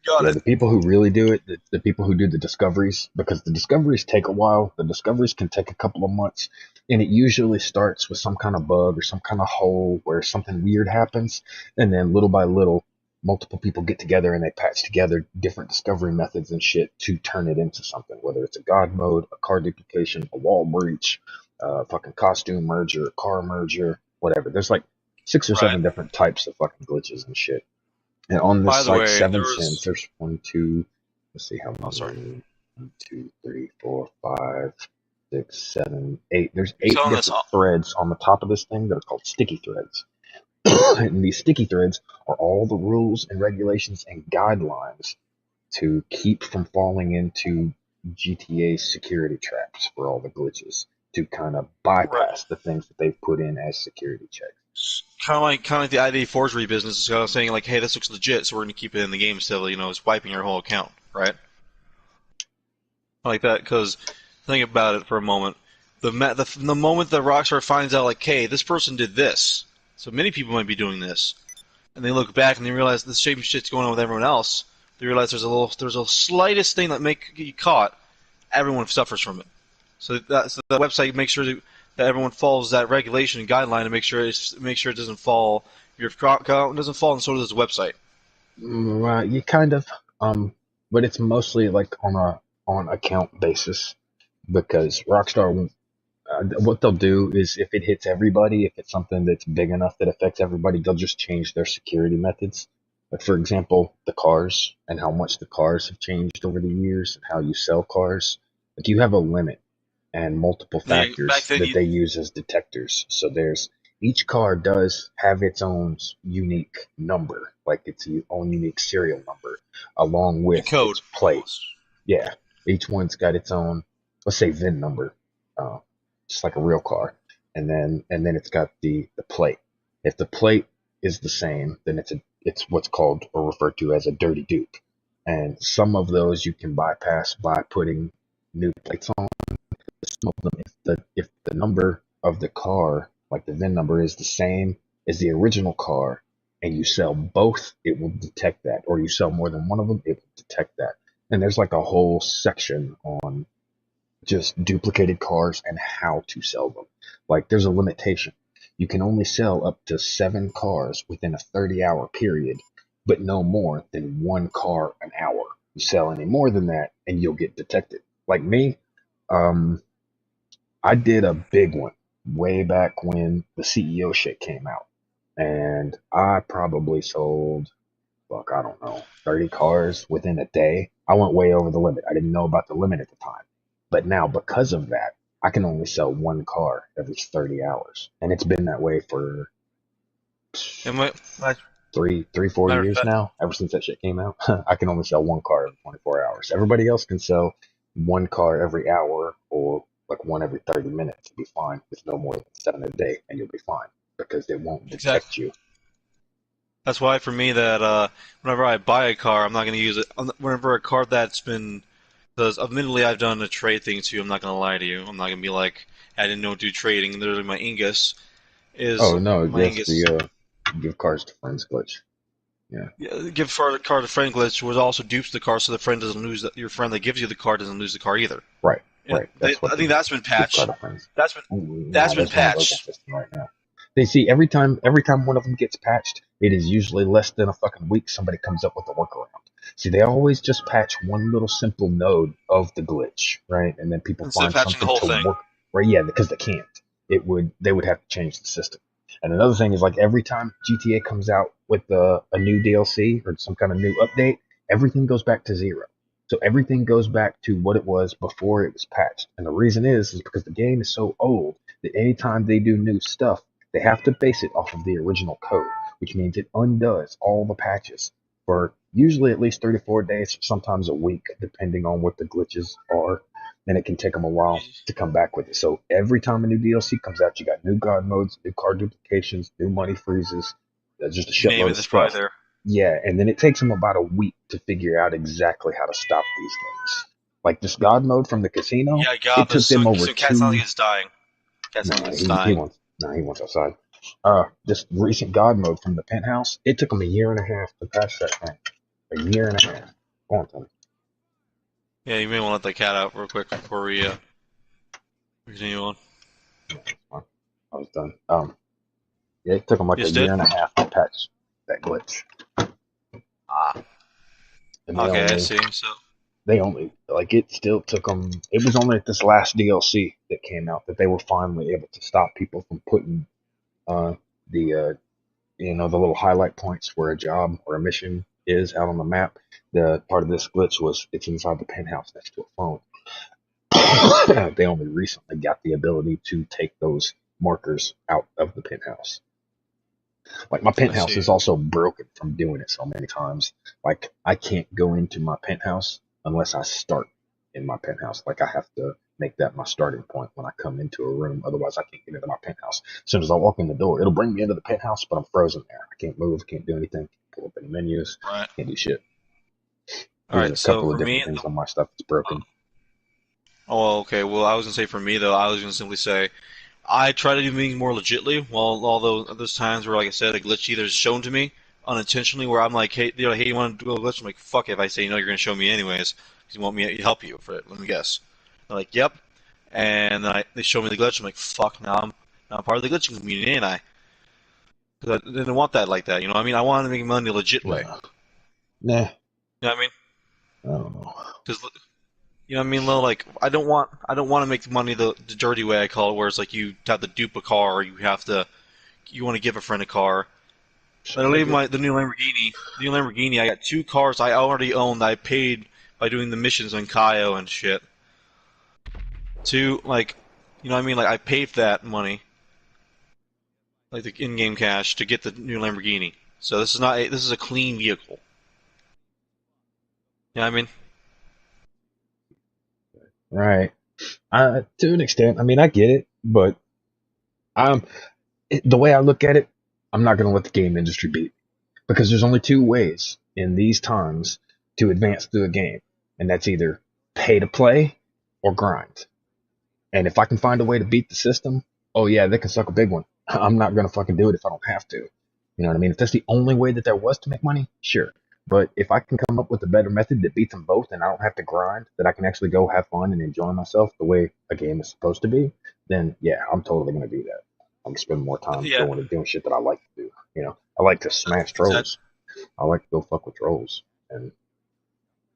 got Yeah, it. the people who really do it, the people who do the discoveries, because the discoveries take a while. The discoveries can take a couple of months, and it usually starts with some kind of bug or some kind of hole where something weird happens, and then little by little, multiple people get together and they patch together different discovery methods and shit to turn it into something, whether it's a god mode, a car duplication, a wall breach, fucking costume merger, car merger, whatever. There's like 6 or 7 Right. different types of fucking glitches and shit. And on this By the site, way, there 7 Sins, was. there's one, two, let's see how Oh, sorry. many. 1, 2, 3, 4, 5. 6, 7, 8. There's You're 8 telling us different threads on the top of this thing that are called sticky threads. And these sticky threads are all the rules and regulations and guidelines to keep from falling into GTA's security traps for all the glitches, to kind of right? bypass the things that they've put in as security checks. Kind of like the ID forgery business is kind of saying like, hey, this looks legit, so we're going to keep it in the game instead of it's wiping your whole account, right? Like that, because think about it for a moment. The moment that Rockstar finds out, like, hey, this person did this, so many people might be doing this, and they look back and they realize the same shit's going on with everyone else. They realize there's a slightest thing that make you caught, everyone suffers from it. So the website makes sure that everyone follows that regulation and guideline to make sure it doesn't fall. Your account doesn't fall, and so does the website. Right, you kind of, but it's mostly like on account basis, because Rockstar, what they'll do is if it hits everybody, if it's something that's big enough that affects everybody, they'll just change their security methods. Like, for example, the cars and how much the cars have changed over the years and how you sell cars. Like, you have a limit and multiple Back factors then, that they use as detectors. So each car does have its own unique number, like its own unique serial number, along with code its plate. almost. Yeah, each one's got its own, let's say, VIN number, just like a real car, and then it's got the plate. If the plate is the same, then it's what's called or referred to as a dirty dupe, and some of those you can bypass by putting new plates on. Some of them, if the number of the car, like the VIN number, is the same as the original car, and you sell both, it will detect that. Or you sell more than one of them, it will detect that. And there's like a whole section on just duplicated cars and how to sell them. Like, there's a limitation. You can only sell up to 7 cars within a 30-hour period, but no more than 1 car an hour. You sell any more than that, and you'll get detected. Like me, I did a big one way back when the CEO shit came out, and I probably sold, fuck, I don't know, 30 cars within a day. I went way over the limit. I didn't know about the limit at the time. But now, because of that, I can only sell 1 car every 30 hours. And it's been that way for And my 4 matter of years fact, now, ever since that shit came out. I can only sell 1 car every 24 hours. Everybody else can sell 1 car every hour, or like 1 every 30 minutes. You'll be fine with no more than 7 a day, and you'll be fine because they won't detect exactly. you. That's why for me that whenever I buy a car, I'm not going to use it. Whenever a car that's been, because admittedly I've done a trade thing too. I'm not going to lie to you. I'm not going to be like I didn't know do trading. Literally, my Ingus is Oh, no, my that's Ingus. the give cars to friends glitch. Yeah. Yeah, give car to friend glitch was also dupes the car, so the friend doesn't lose your friend that gives you the car doesn't lose the car either. Right, And That's what I think the that's been gift card patched. of friends. That's been Nah, there's one broken patched. system right now. They see every time one of them gets patched, it is usually less than a fucking week somebody comes up with a workaround. See, they always just patch one little simple node of the glitch, right? And then people Instead of find patching the something whole to thing. work. Right? Yeah, because they can't. They would have to change the system. And another thing is, like, every time GTA comes out with a new DLC or some kind of new update, everything goes back to 0. So everything goes back to what it was before it was patched. And the reason is because the game is so old that anytime they do new stuff, they have to base it off of the original code, which means it undoes all the patches for usually at least 34 days, sometimes a week, depending on what the glitches are. And it can take them a while to come back with it. So every time a new DLC comes out, you got new god modes, new car duplications, new money freezes, just a You name shitload it, of it's probably stuff. there. Yeah, and then it takes them about a week to figure out exactly how to stop these things. Like this god mode from the casino, Yeah, it God, took them over so Cat sounds like 2. it's dying. Cat sounds like Nah, it's dying. he wants outside. This recent god mode from the penthouse, it took them a year and a half to patch that thing. A year and a half. Go on, Tony. Yeah, you may want to let the cat out real quick before we continue on. I was done. Yeah, it took them like You a just year did? and a half to patch that glitch. Ah. And Okay, I see. So they only, like, it still took them, it was only at this last DLC that came out that they were finally able to stop people from putting the the little highlight points where a job or a mission is out on the map. The part of this glitch was it's inside the penthouse next to a phone. they only recently got the ability to take those markers out of the penthouse. Like my I penthouse see. is also broken from doing it so many times. Like I can't go into my penthouse unless I start in my penthouse. Like I have to make that my starting point when I come into a room. Otherwise, I can't get into my penthouse. As soon as I walk in the door, it'll bring me into the penthouse, but I'm frozen there. I can't move, can't do anything, can't pull up any menus, Right. can't do shit. All There's a right. So couple of for me, different things on my stuff that's broken. oh, okay. Well, I was gonna say for me though, I was gonna simply say I try to do things more legitly. While although there's times where, like I said, a glitch either is shown to me unintentionally, where I'm like, hey, hey, you want to do a glitch? I'm like, fuck it. If I say no, you're gonna show me anyways. 'Cause you want me to help you for it. Let me guess. They're like, yep. And then they show me the glitch. I'm like, fuck. Now I'm part of the glitching community, ain't I? Because I didn't want that like that. You know what I mean? I wanted to make money the legit way. Nah, You know what I mean? I don't know. Because you know what I mean, Lil? Like I don't want to make money the dirty way I call it, where it's like you have to dupe a car, or you want to give a friend a car. But I leave the new Lamborghini. I got 2 cars I already own that I paid by doing the missions on Kaio and shit. Like, you know what I mean? Like I paid that money, like the in-game cash, to get the new Lamborghini. So this is a clean vehicle. You know what I mean? Right. To an extent, I mean, I get it, but I'm the way I look at it, I'm not going to let the game industry beat me. Because there's only two ways in these times to advance through a game, and that's either pay to play or grind. And if I can find a way to beat the system, oh yeah, they can suck a big one. I'm not going to fucking do it if I don't have to. You know what I mean? If that's the only way that there was to make money, sure. But if I can come up with a better method that beats them both and I don't have to grind, that I can actually go have fun and enjoy myself the way a game is supposed to be, then yeah, I'm totally going to do that. I'm going to spend more time Yeah, going and doing shit that I like to do. You know, I like to smash exactly. trolls. I like to go fuck with trolls You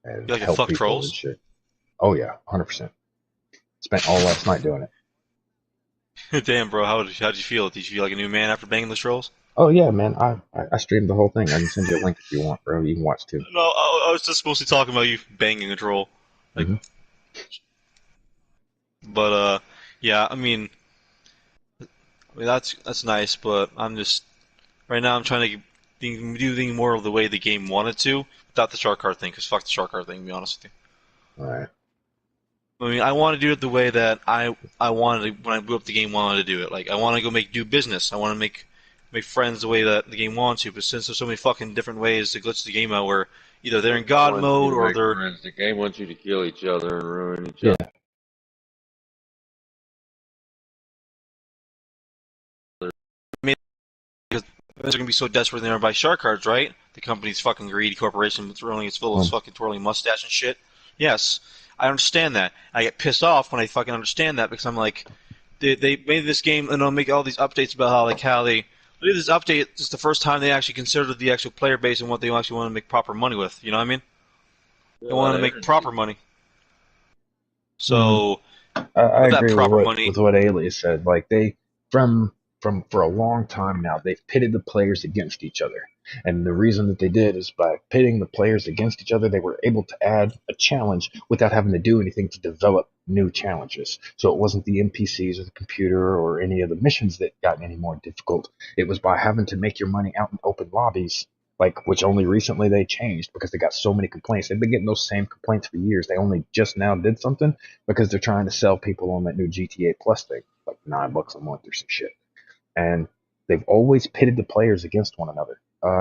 and like to help fuck people and trolls? shit. Oh yeah, 100%. Spent all last night doing it. Damn, bro, how'd you feel? Did you feel like a new man after banging the trolls? Oh yeah, man. I streamed the whole thing. I can send you a link if you want, bro. You can watch too. No, I was just mostly talking about you banging a troll. Like, Hmm. but yeah, I mean that's nice, but I'm just right now I'm trying to do things more of the way the game wanted to, without the shark card thing. Cause fuck the shark card thing, to be honest with All right. you. I mean, I want to do it the way that I wanted to, when I blew up the game, wanted to do it. Like I want to go do business. I want to make friends the way that the game wants to. But since there's so many fucking different ways to glitch the game out, where either they're in The game God wants you mode to or make they're friends. The game wants you to kill each other and ruin each Yeah. other. they're gonna be so desperate they're gonna buy shark cards, right? The company's fucking greedy corporation with rolling its full of Um, fucking twirling mustache and shit. Yes, I understand that. I get pissed off when I fucking understand that because I'm like, they made this game and they'll make all these updates about how they did this update. It's the first time they actually considered the actual player base and what they actually want to make proper money with. You know what I mean? A They lot want to of make energy. proper money. mhm. So I with that agree with proper what money, Alias said. Like from for a long time now, they've pitted the players against each other, and the reason that they did is by pitting the players against each other, they were able to add a challenge without having to do anything to develop new challenges. So it wasn't the NPCs or the computer or any of the missions that got any more difficult. It was by having to make your money out in open lobbies. Like, which only recently they changed because they got so many complaints. They've been getting those same complaints for years. They only just now did something because they're trying to sell people on that new GTA Plus thing, like $9 a month or some shit. And they've always pitted the players against one another.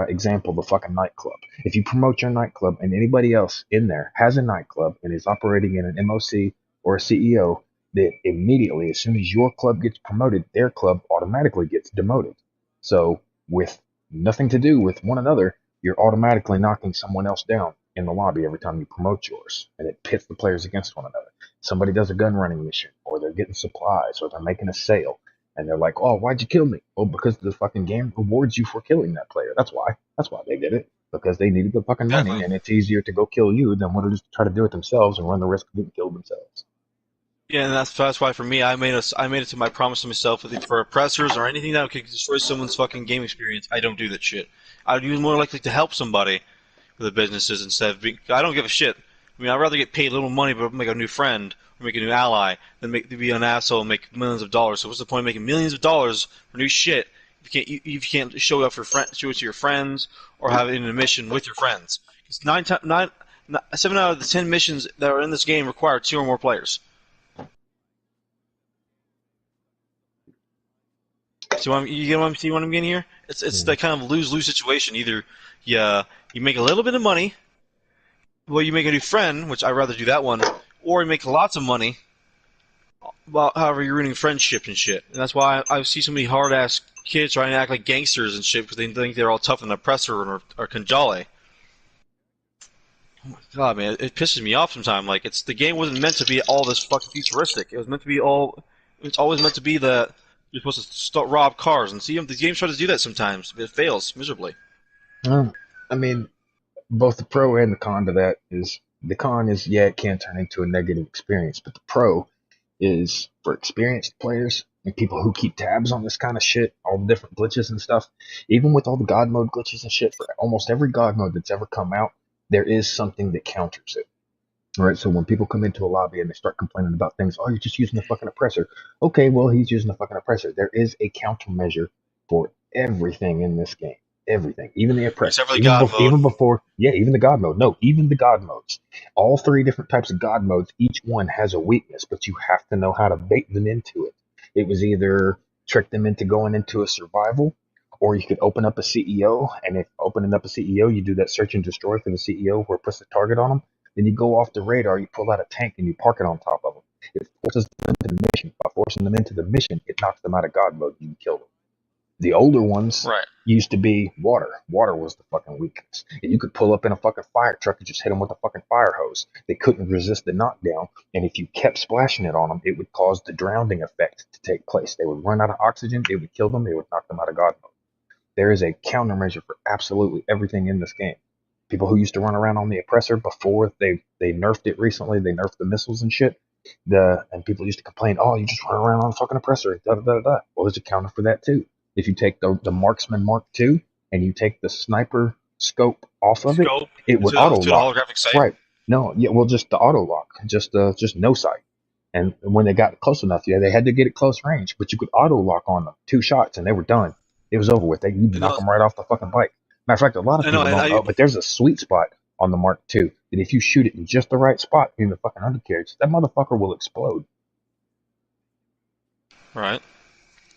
Example, the fucking nightclub. If you promote your nightclub and anybody else in there has a nightclub and is operating in an MOC or a CEO, then immediately, as soon as your club gets promoted, their club automatically gets demoted. So, with nothing to do with one another, you're automatically knocking someone else down in the lobby every time you promote yours, and it pits the players against one another. Somebody does a gun running mission, or they're getting supplies, or they're making a sale, and they're like, "Oh, why'd you kill me?" Oh, because the fucking game rewards you for killing that player. That's why. That's why they did it. Because they needed the fucking money, exactly. and it's easier to go kill you than what it is to try to do it themselves and run the risk of getting killed themselves. Yeah, and that's why for me, I made it to my promise to myself that for oppressors or anything that could destroy someone's fucking game experience, I don't do that shit. I'd be more likely to help somebody with the businesses instead of being. I don't give a shit. I mean, I'd rather get paid little money but make a new friend, or or make a new ally, then be an asshole and make millions of dollars. So what's the point of making millions of dollars for new shit if you can't show it to your friends or have it in a mission with your friends? Because 7 out of the 10 missions that are in this game require 2 or more players. See what I'm getting here? It's that kind of lose-lose situation. Either you make a little bit of money, well, you make a new friend, which I'd rather do that one, or you make lots of money. Well, however, you're ruining friendship and shit. And that's why I see so many hard-ass kids trying to act like gangsters and shit because they think they're all tough and oppressor or Kanjale. Oh my god, man, it pisses me off sometimes. Like, the game wasn't meant to be all this fucking futuristic. It was meant to be it's always meant to be that you're supposed to rob cars. And see, the game tries to do that sometimes, but it fails miserably. I mean, both the pro and the con to that is, the con is, yeah, it can turn into a negative experience, but the pro is for experienced players and people who keep tabs on this kind of shit, all the different glitches and stuff. Even with all the God mode glitches and shit, for almost every God mode that's ever come out, there is something that counters it. All right, so when people come into a lobby and they start complaining about things, oh, you're just using the fucking oppressor. Okay, well, he's using the fucking oppressor. There is a countermeasure for everything in this game. Everything, even the oppressor, except for the God mode. Even before, yeah, even the God mode. No, even the God modes. All 3 different types of God modes. Each one has a weakness, but you have to know how to bait them into it. It was either trick them into going into a survival, or you could open up a CEO, and if opening up a CEO, you do that search and destroy for the CEO, where it puts the target on them. Then you go off the radar, you pull out a tank, and you park it on top of them. It forces them into the mission. By forcing them into the mission, it knocks them out of God mode. You can kill them. The older ones used to be water. Water was the fucking weakness. And you could pull up in a fucking fire truck and just hit them with a fucking fire hose. They couldn't resist the knockdown, and if you kept splashing it on them, it would cause the drowning effect to take place. They would run out of oxygen, it would kill them, it would knock them out of God mode. There is a countermeasure for absolutely everything in this game. People who used to run around on the oppressor before they nerfed it recently, they nerfed the missiles and shit. And people used to complain, oh, you just run around on a fucking oppressor, da da da da. Well, there's a counter for that too. If you take the Marksman Mark II and you take the sniper scope off of it would auto lock. Right? No, yeah, well, just the auto lock, just no sight. And when they got close enough, yeah, they had to get it close range, but you could auto lock on them 2 shots and they were done. It was over with. You'd knock them right off the fucking bike. Matter of fact, a lot of people don't know, but there's a sweet spot on the Mark II that if you shoot it in just the right spot in the fucking undercarriage, that motherfucker will explode. Right.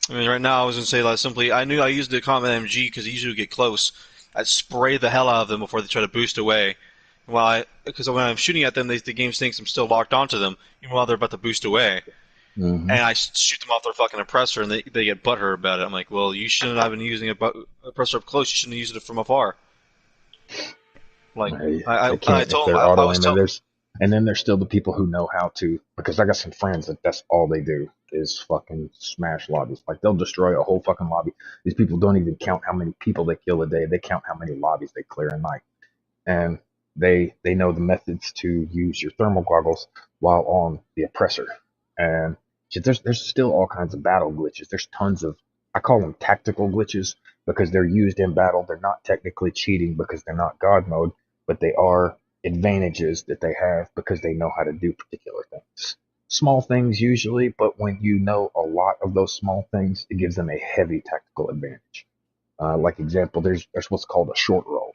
I mean, right now I was gonna say like simply, I knew I used the Combat MG because they usually get close. I'd spray the hell out of them before they try to boost away. Because when I'm shooting at them, the game thinks I'm still locked onto them, even while they're about to boost away. Mm-hmm. And I shoot them off their fucking oppressor, and they get butthurt about it. I'm like, well, you shouldn't have been using a oppressor up close. You shouldn't have used it from afar. Like, I told them, I was telling. And then there's still the people who know how to, because I got some friends that's all they do is fucking smash lobbies. Like, they'll destroy a whole fucking lobby. These people don't even count how many people they kill a day. They count how many lobbies they clear a night. And they know the methods to use your thermal goggles while on the oppressor. And there's still all kinds of battle glitches. There's tons of, I call them tactical glitches because they're used in battle. They're not technically cheating because they're not God mode, but they are advantages that they have because they know how to do particular things. Small things usually, but when you know a lot of those small things, it gives them a heavy tactical advantage. Like example, there's what's called a short roll.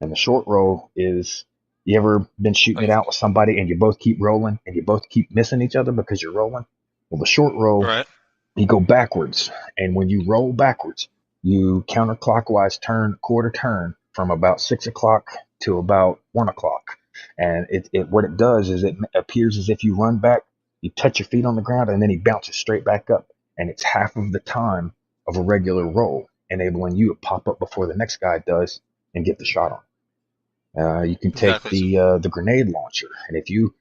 And the short roll is, you ever been shooting it out with somebody and you both keep rolling and you both keep missing each other because you're rolling? Well, the short roll, you go backwards. And when you roll backwards, you counterclockwise quarter turn from about 6 o'clock to about 1 o'clock. And what it does is it appears as if you run back, you touch your feet on the ground, and then he bounces straight back up. And it's half of the time of a regular roll, enabling you to pop up before the next guy does and get the shot on. You can take the grenade launcher, and if you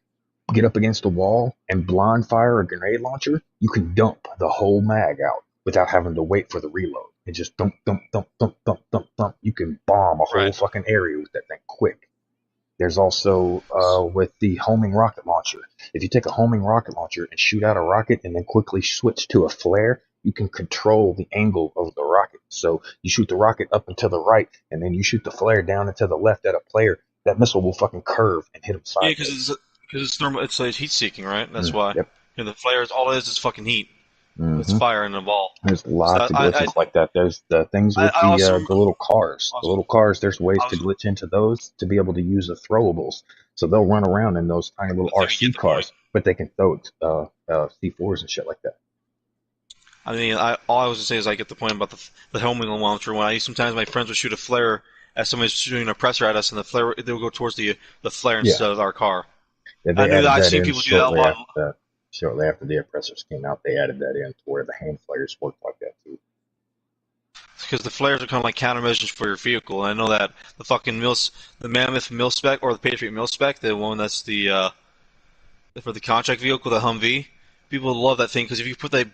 get up against a wall and blind fire a grenade launcher, you can dump the whole mag out without having to wait for the reload. And just dump. You can bomb a whole fucking area with that thing quick. There's also with the homing rocket launcher. If you take a homing rocket launcher and shoot out a rocket and then quickly switch to a flare, you can control the angle of the rocket. So you shoot the rocket up and to the right, and then you shoot the flare down and to the left at a player. That missile will fucking curve and hit him sideways. Yeah, Because it's thermal, it's like heat seeking, right? That's why. Yep. You know, the flares, all it is fucking heat. It's Hmm. fire in a ball. There's So lots of glitches like that. There's the things with I also, the little cars. The also, little cars, there's ways to also, glitch into those to be able to use the throwables. So they'll run around in those tiny little I think you get RC the point. cars, but they can throw C4s and shit like that. I mean, all I was gonna say is I get the point about the homing launcher. When sometimes my friends would shoot a flare as somebody's shooting a pressure at us, and the flare they would go towards the flare Yeah. instead of our car. Yeah, I they knew that. added I've that seen in people do that a shortly lot. after that. Shortly after the oppressors came out, they added that in to where the hand flares work like that too. Because the flares are kind of like countermeasures for your vehicle. And I know that the Mammoth mil spec or the Patriot mil spec, the one that's for the contract vehicle, the Humvee, people love that thing because if you put the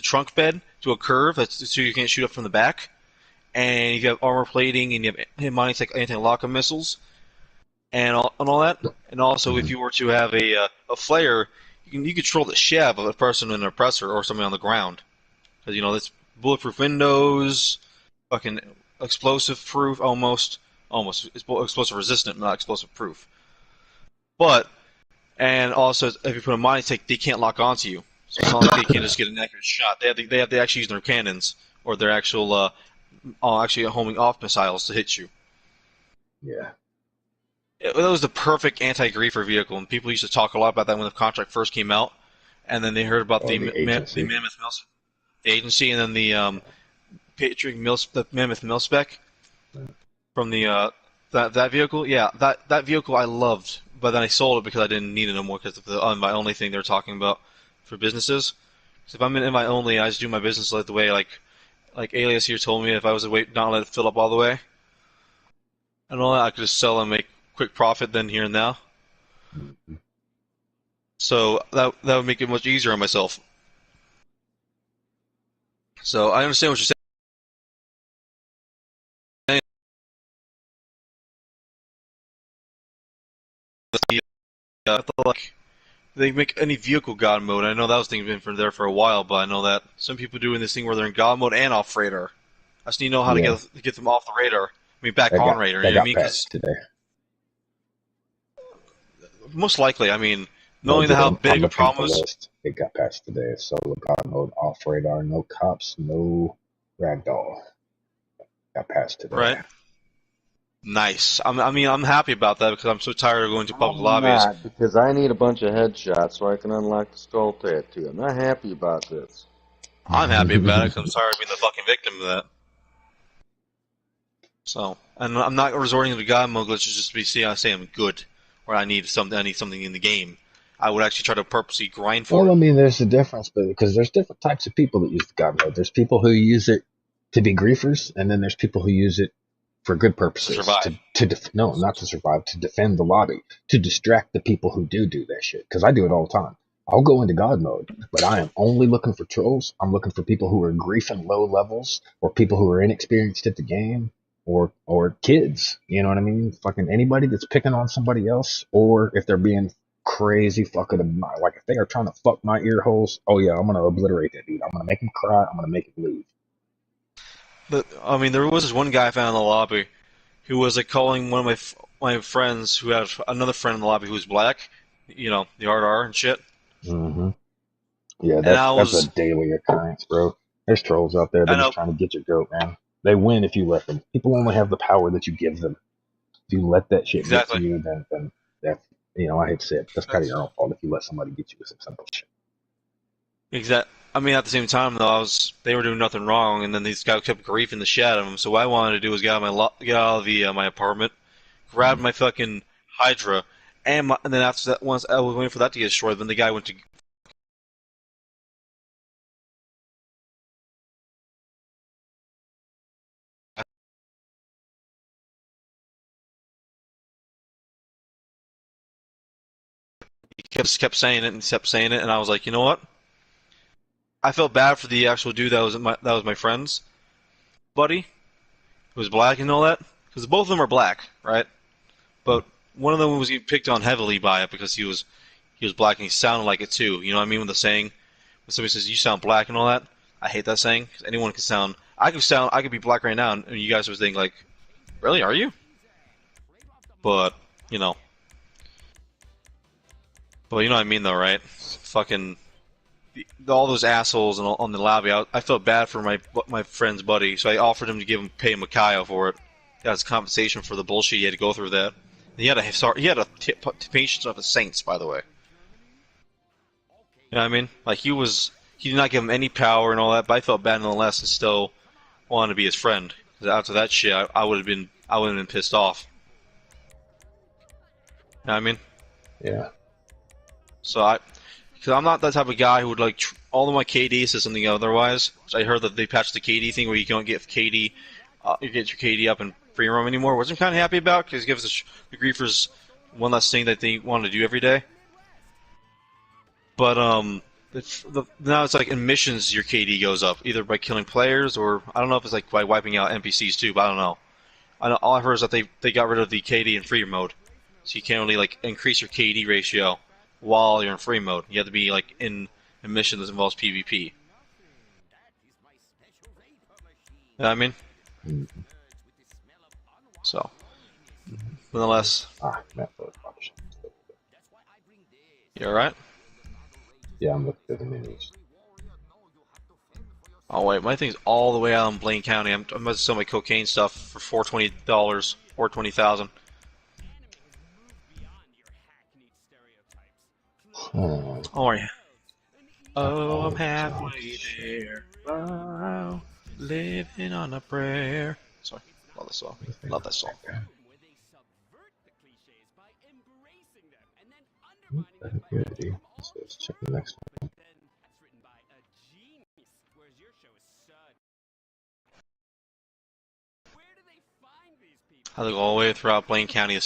trunk bed to a curve, that's so you can't shoot up from the back, and you have armor plating and you have anti-lock missiles and all that, and also if Mhm. you were to have a flare, you control the shit out of a person in an oppressor or somebody on the ground because it's bulletproof windows, fucking explosive proof almost it's explosive resistant, not explosive proof, but. And also, if you put a mine tank, they can't lock onto you. So it's not like they can just get an accurate shot. They have to actually use their cannons or their actually homing off missiles to hit you. Yeah. That was the perfect anti-griefer vehicle, and people used to talk a lot about that when the contract first came out. And then they heard about Or the the the agency. Mammoth Mil, the agency, and then the Patriot the Mammoth Mil spec from the that vehicle. Yeah, that vehicle I loved, but then I sold it because I didn't need it no more because of the my only thing they're talking about for businesses. So if I'm in my only, I just do my business the way like Alias here told me if I was to wait not let it fill up all the way and all that, I could just sell and make quick profit then here and now. Mhm. So that would make it much easier on myself. So I understand what you're saying. I feel like they make any vehicle God mode. I know that was thing been for there for a while, but I know that some people doing this thing where they're in God mode and off radar. I just need to know how to Yeah, get them off the radar. I mean, back on radar. that You know what I got mean? Because patched today. most likely, I mean, No, knowing how I'm big a looking at the problem is. list. It got patched today. Solo God mode, off radar, no cops, no ragdoll. Got patched today. Right? Nice. I mean, I'm happy about that because I'm so tired of going to public I'm lobbies. not, because I need a bunch of headshots so I can unlock the skull tattoo. I'm not happy about this. I'm happy about it because I'm tired of being the fucking victim of that. So, and I'm not resorting to God mode glitches just to say I'm good, or I need something in the game. I would actually try to purposely grind for Well, it. I mean, there's a difference, but because there's different types of people that use the God mode. There's people who use it to be griefers, and then there's people who use it for good To purposes. survive. No, not to survive, to defend the lobby, to distract the people who do that shit. Because I do it all the time. I'll go into God mode, but I am only looking for trolls. I'm looking for people who are griefing low levels, or people who are inexperienced at the game, or kids. You know what I mean? Fucking anybody that's picking on somebody else, or if they're being crazy fucking like if they are trying to fuck my ear holes. Oh yeah, I'm gonna obliterate that dude. I'm gonna make him cry. I'm gonna make him leave. But I mean, there was this one guy I found in the lobby who was like calling one of my friends who had another friend in the lobby who was black, the RR and shit. Hmm. Yeah, And that's a daily occurrence, bro. There's trolls out there. I They're just know trying to get your goat, man. They win if you let them. People only have the power that you give them. If you let that shit get to exactly. you, then that's I hate to say it, that's kind of That's your own fault if you let somebody get you with some simple shit. exact. I mean, at the same time though, they were doing nothing wrong, and then these guys kept griefing the shit out of them. So what I wanted to do was get out of my apartment, grab Mm. my fucking Hydra, and then after that, once I was waiting for that to get destroyed, then the guy went to. He kept saying it and kept saying it, and I was like, you know what? I felt bad for the actual dude that was my friend's buddy, who was black and all that, because both of them are black, right? But one of them was getting picked on heavily by it because he was black and he sounded like it too. You know what I mean? With the saying, when somebody says you sound black and all that, I hate that saying because anyone can sound. I could be black right now, and you guys would think like, really, are you? But you know, But you know what I mean, though, right? Fucking all those assholes on the lobby. I felt bad for my friend's buddy, so I offered him to pay him a Kyle for it as compensation for the bullshit he had to go through. That he had a patience of the saints, by the way. You know what I mean? Like he did not give him any power and all that, but I felt bad nonetheless, and still wanted to be his friend. 'Cause after that shit, I would have been pissed off. You know what I mean? Yeah. So because I'm not that type of guy who would like all of my KD says something otherwise. So I heard that they patched the KD thing where you can't get KD, you get your KD up in free roam anymore, which I'm kind of happy about because it gives the griefers one less thing that they want to do every day. But now it's like in missions your KD goes up either by killing players or I don't know if it's like by wiping out NPCs too, but I don't know. All I heard is that they got rid of the KD in free mode, so you can't really like increase your KD ratio while you're in free mode. You have to be like in a mission that involves PvP. You know what I mean? Mm-hmm. So, nonetheless. You alright? Yeah, I'm looking at the menus. Oh wait, my thing's all the way out in Blaine County. I'm about to sell my cocaine stuff for $420, $420,000. Oh yeah. Oh, I'm halfway there. Oh, living on a prayer. Sorry, love that song. Love that song. Good, dude. Let's check the next one. I look all the way throughout Blaine County.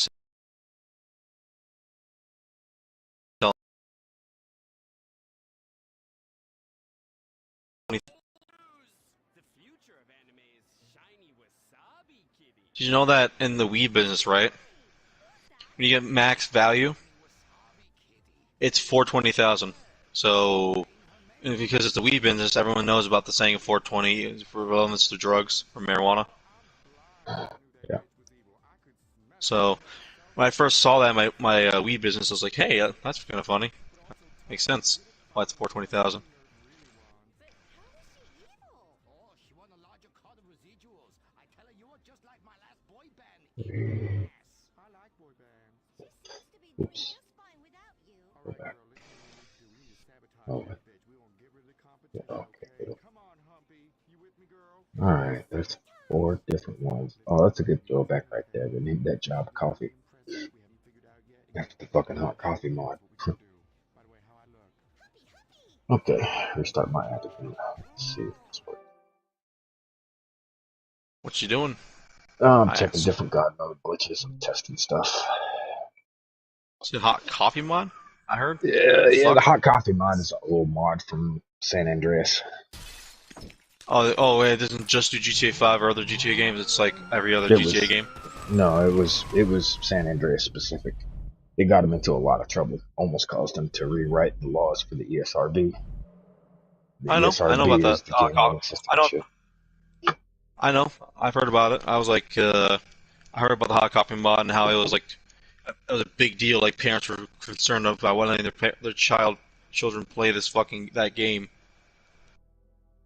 Did you know that in the weed business, right? When you get max value, it's $420,000. So, because it's the weed business, everyone knows about the saying of 420 for relevance to drugs or marijuana. Yeah. So, when I first saw that in my weed business, I was like, hey, that's kind of funny. Makes sense. Why it's 420,000. Oops. Go back. Oh. Yeah, okay. Alright, there's 4 different ones. Oh, that's a good throwback right there. They need that job of coffee. After the fucking hot coffee mod. Okay, restart my app again. Let's see if this works. What you doing? I'm checking different god mode glitches and testing stuff. It's the hot coffee mod, I heard? Yeah, the hot coffee mod is an old mod from San Andreas. Oh, it doesn't just do GTA 5 or other GTA games, it's like every other GTA game? No, it was San Andreas specific. It got him into a lot of trouble. Almost caused him to rewrite the laws for the ESRB. I know about that. I know. I've heard about it. I was like, I heard about the hot coffee mod and how it was a big deal. Like parents were concerned about letting their children play that game.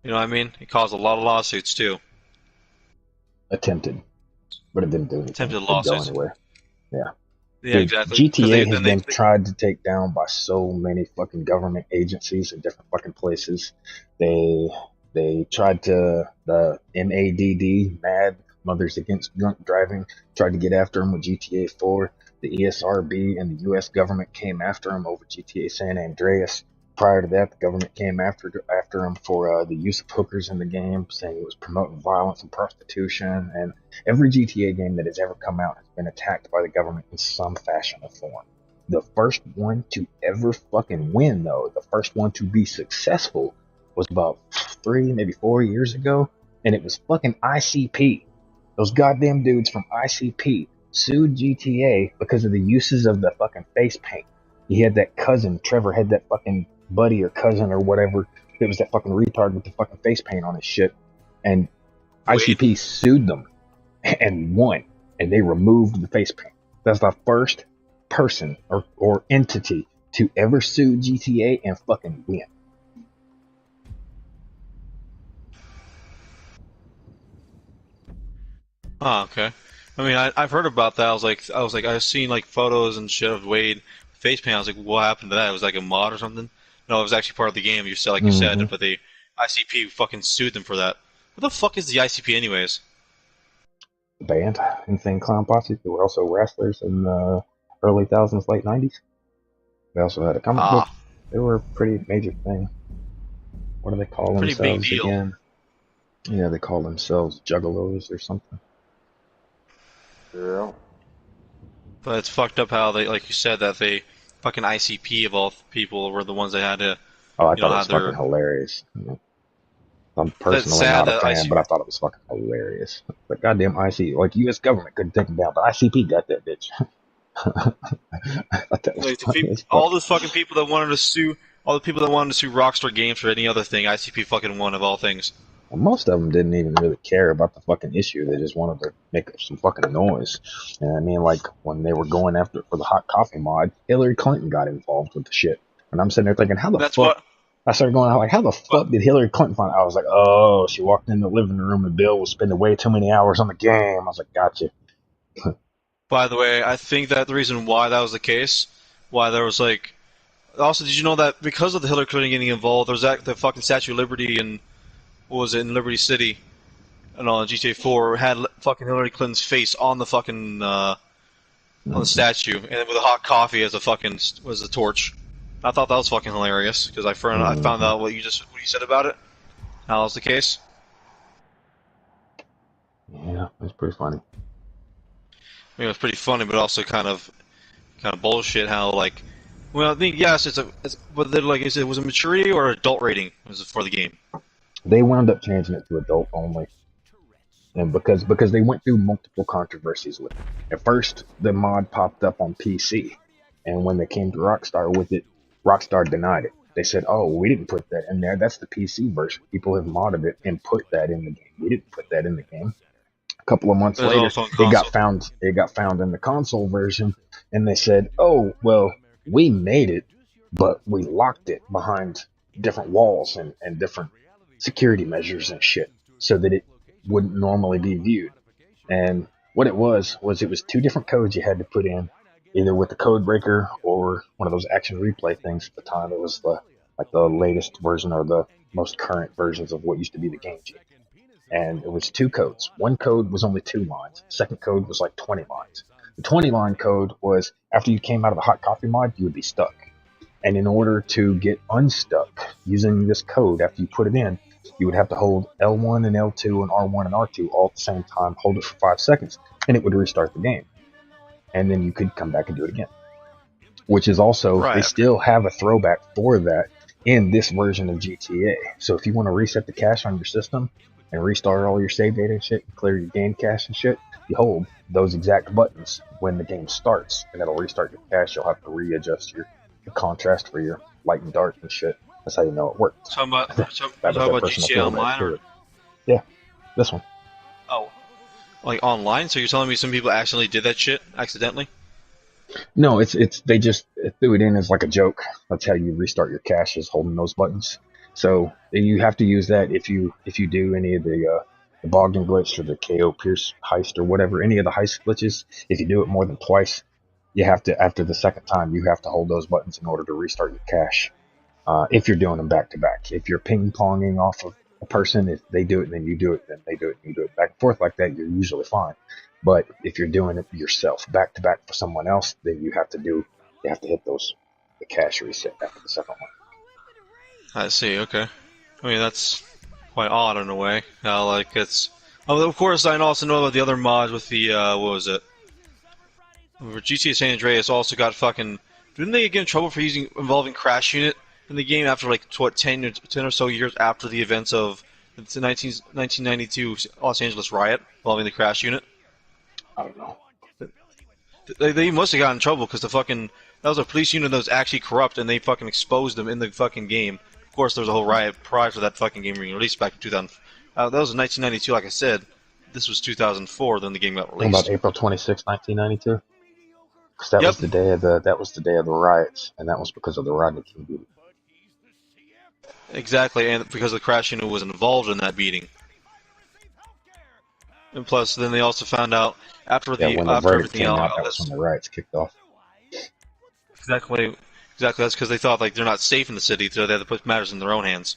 You know what I mean? It caused a lot of lawsuits too. Attempted, but it didn't do anything. Attempted lawsuits. Didn't go anywhere. Yeah. Yeah, Dude, exactly. GTA has been tried to take down by so many fucking government agencies in different fucking places. They tried to, the MADD, Mad Mothers Against Drunk Driving, tried to get after him with GTA 4. The ESRB and the U.S. government came after him over GTA San Andreas. Prior to that, the government came after him for the use of hookers in the game, saying it was promoting violence and prostitution. And every GTA game that has ever come out has been attacked by the government in some fashion or form. The first one to ever fucking win, though, the first one to be successful, was about 3, maybe 4 years ago, and it was fucking ICP. Those goddamn dudes from ICP sued GTA because of the uses of the fucking face paint. He had that cousin, Trevor had that fucking buddy or cousin or whatever, it was that fucking retard with the fucking face paint on his shit, and ICP sued them and won, and they removed the face paint. That's the first person or entity to ever sue GTA and fucking win. Oh, okay. I mean, I've heard about that. I've seen like photos and shit of Wade face paint. I was like, what happened to that? It was like a mod or something? No, it was actually part of the game. You said, like you said, Mm-hmm. but the ICP fucking sued them for that. What the fuck is the ICP, anyways? Band, Insane Clown Posse. They were also wrestlers in the early thousands, late 90s. They also had a comic book. Ah, They were a pretty major thing. What do they call pretty big themselves deal. again? Yeah, they call themselves Juggalos or something. Yeah. But it's fucked up how they, like you said, that they fucking ICP of all people were the ones that had to, Oh, I thought it was have fucking their. hilarious. I'm That's personally sad not a that fan, but I thought it was fucking hilarious. But goddamn IC, like U.S. government couldn't take them down, but ICP got that bitch. I thought that was Like funny as all fuck. those fucking people that wanted to sue, all the people that wanted to sue Rockstar Games for any other thing, ICP fucking one of all things. Well, most of them didn't even really care about the fucking issue. They just wanted to make some fucking noise. And I mean, like, when they were going after for the hot coffee mod, Hillary Clinton got involved with the shit. And I'm sitting there thinking, how the That's fuck? what. I started going out like, how the But fuck did Hillary Clinton find out? I was like, oh, she walked in the living room and Bill was spending way too many hours on the game. I was like, gotcha. by the way, I think that the reason why that was the case, why there was like. Also, did you know that because of the Hillary Clinton getting involved, there was the fucking Statue of Liberty in what was it in Liberty City, and on GTA 4 had fucking Hillary Clinton's face on the fucking on the statue, and with a hot coffee as a fucking was a torch. I thought that was fucking hilarious because I found Mm-hmm. out what you said about it. How that was the case. Yeah, it's pretty funny. I mean, it was pretty funny, but also kind of bullshit. How like, well, I think yes, but then like, is it was a maturity or adult rating was it for the game? They wound up changing it to adult only. And because they went through multiple controversies with it. At first, the mod popped up on PC, and when they came to Rockstar with it, Rockstar denied it. They said, "Oh, we didn't put that in there. That's the PC version. People have modded it and put that in the game. We didn't put that in the game." A couple of months It was later, also on it got console. found. It got found in the console version, and they said, "Oh, well, we made it, but we locked it behind different walls and different security measures and shit, so that it wouldn't normally be viewed." And what it was two different codes you had to put in, either with the code breaker or one of those action replay things. At the time, it was the latest version or the most current versions of what used to be the game genie. And it was two codes. One code was only 2 lines. The second code was like 20 lines. The 20-line code was after you came out of the hot coffee mod, you would be stuck. And in order to get unstuck using this code after you put it in, you would have to hold L1 and L2 and R1 and R2 all at the same time, hold it for 5 seconds, and it would restart the game. And then you could come back and do it again. Which is also, they Right. still have a throwback for that in this version of GTA. So if you want to reset the cache on your system and restart all your save data and shit, and clear your game cache and shit, you hold those exact buttons when the game starts, and it'll restart your cache. You'll have to readjust your contrast for your light and dark and shit. That's how you know it worked. Talking about That was their personal GTA throwback Online to or it. Yeah, this one. oh, like online? So you're telling me some people accidentally did that shit accidentally? No, it's they just threw it in as like a joke. That's how you restart your cache, is holding those buttons. So you have to use that if you do any of the Bogdan glitch or the KO Pierce heist or whatever, any of the heist glitches. If you do it more than twice, you have to, after the second time, you have to hold those buttons in order to restart your cache. If you're doing them back to back, if you're ping ponging off of a person, if they do it and then you do it, then they do it and you do it back and forth like that, you're usually fine. But if you're doing it yourself back to back for someone else, then you have to hit the cache reset after the second one. I see. Okay. I mean that's quite odd in a way. How like it's. Oh, of course I also know about the other mods with the what was it? GTA San Andreas also got fucking. Didn't they get in trouble for involving Crash Unit in the game after like what 10 or so years after the events of the 1992 Los Angeles riot involving the Crash Unit? I don't know. They must have gotten in trouble because that was a police unit that was actually corrupt and they fucking exposed them in the fucking game. Of course, there was a whole riot prior to that fucking game being released back in 2000. That was in 1992, like I said. This was 2004. Then the game got About released. April 26, 1992. Because that Yep. was the day of the riots, and that was because of the Rodney King beating. Exactly, and because the crash unit was involved in that beating. And plus, then they also found out after Yeah, when the after verdict everything came else. out, that was when the riots kicked off. Exactly. That's because they thought like they're not safe in the city, so they had to put matters in their own hands.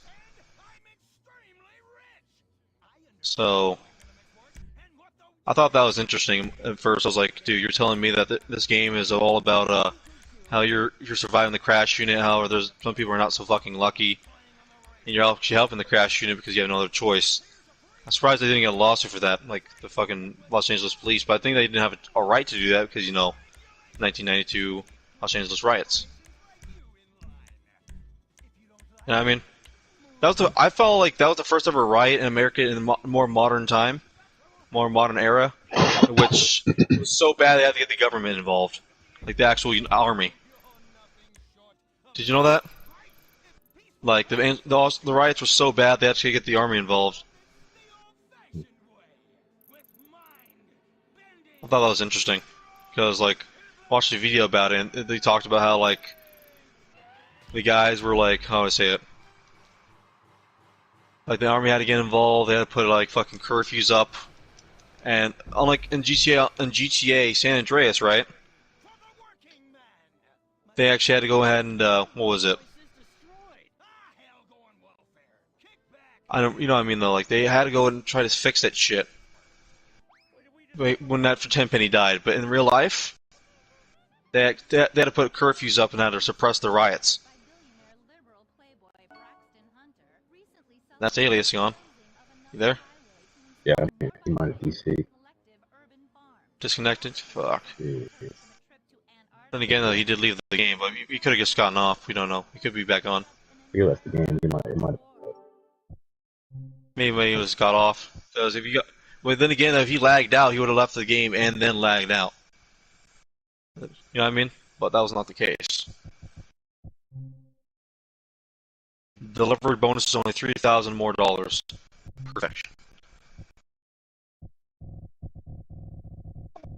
So, I thought that was interesting. At first, I was like, "Dude, you're telling me that this game is all about how you're surviving the crash unit, how there's some people are not so fucking lucky, and you're actually helping the crash unit because you have no other choice." I'm surprised they didn't get a lawsuit for that, like the fucking Los Angeles police. But I think they didn't have a right to do that because 1992 Los Angeles riots. You know what I mean? I felt like that was the first ever riot in America in a more modern time, more modern era, which was so bad they had to get the government involved, like the actual army. Did you know that? Like the riots were so bad they had to get the army involved. I thought that was interesting because like watched a video about it and they talked about how like the guys were like, how do I say it? Like the army had to get involved. They had to put like fucking curfews up, and unlike in GTA San Andreas, right? They actually had to go ahead and what was it? I don't, you know what I mean though. Like they had to go and try to fix that shit. When that for Tenpenny died, but in real life, they had to put curfews up and had to suppress the riots. That's Alias, you on? You there? Yeah, he might have DC. Disconnected? Fuck. Yeah. Then again, though, he did leave the game, but he could have just gotten off. We don't know. He could be back on. He left the game. It might have. Maybe he was got off. Because if you got, well, then again, if he lagged out, he would have left the game and then lagged out. You know what I mean? But that was not the case. Delivery bonus is only $3,000 more. Perfection.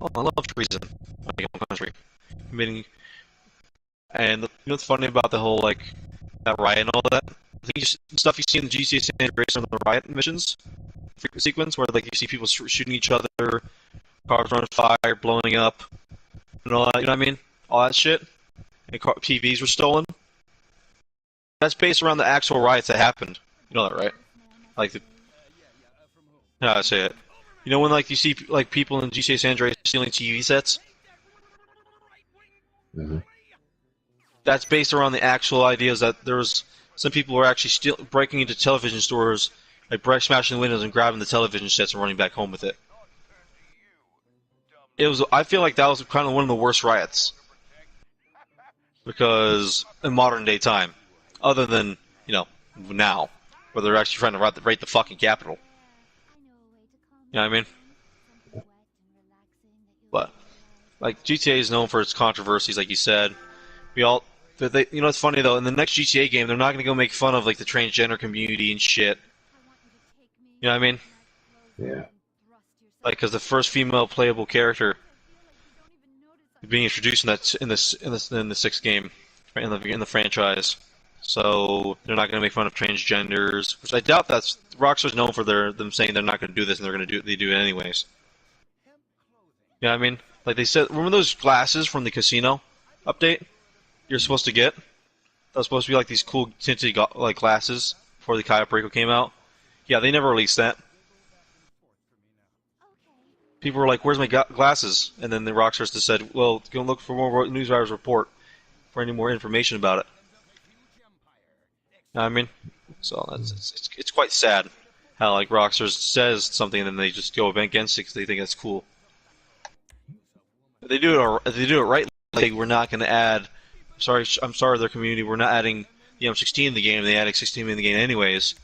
Oh, I love treason. My own country. Meaning, and you know what's funny about the whole like that riot and all that? I think stuff you see in the GTA San Andreas on the riot missions sequence, where like you see people shooting each other, cars on fire, blowing up, and all that. You know what I mean? All that shit. And TVs were stolen. That's based around the actual riots that happened. You know that, right? Like how do I say it? You know when like you see like people in GTA San Andreas stealing TV sets? Mm-hmm. That's based around the actual ideas that there was some people were actually breaking into television stores, like smashing the windows and grabbing the television sets and running back home with it. I feel like that was kind of one of the worst riots because in modern day time, other than now, where they're actually trying to raid the fucking Capitol. You know what I mean? But like GTA is known for its controversies, like you said. It's funny though. In the next GTA game, they're not going to go make fun of like the transgender community and shit. You know what I mean? Yeah. Like, because the first female playable character being introduced in the sixth game in the franchise, so they're not going to make fun of transgenders. Which I doubt that's Rockstar's known for them saying they're not going to do this and they do it anyways. You know what I mean? Like they said, remember those glasses from the casino update you're supposed to get? That was supposed to be like these cool tinted like glasses before the Cayo Perico came out. Yeah, they never released that. People were like, "Where's my glasses?" And then the Rockstars just said, "Well, go look for more Newswires report for any more information about it." You know what I mean? So it's quite sad how like Rockstars says something and then they just go against it because they think it's cool. If they do it right. Like we're not going to add. I'm sorry, their community. We're not adding the M16 in the game. They added 16 in the game anyways.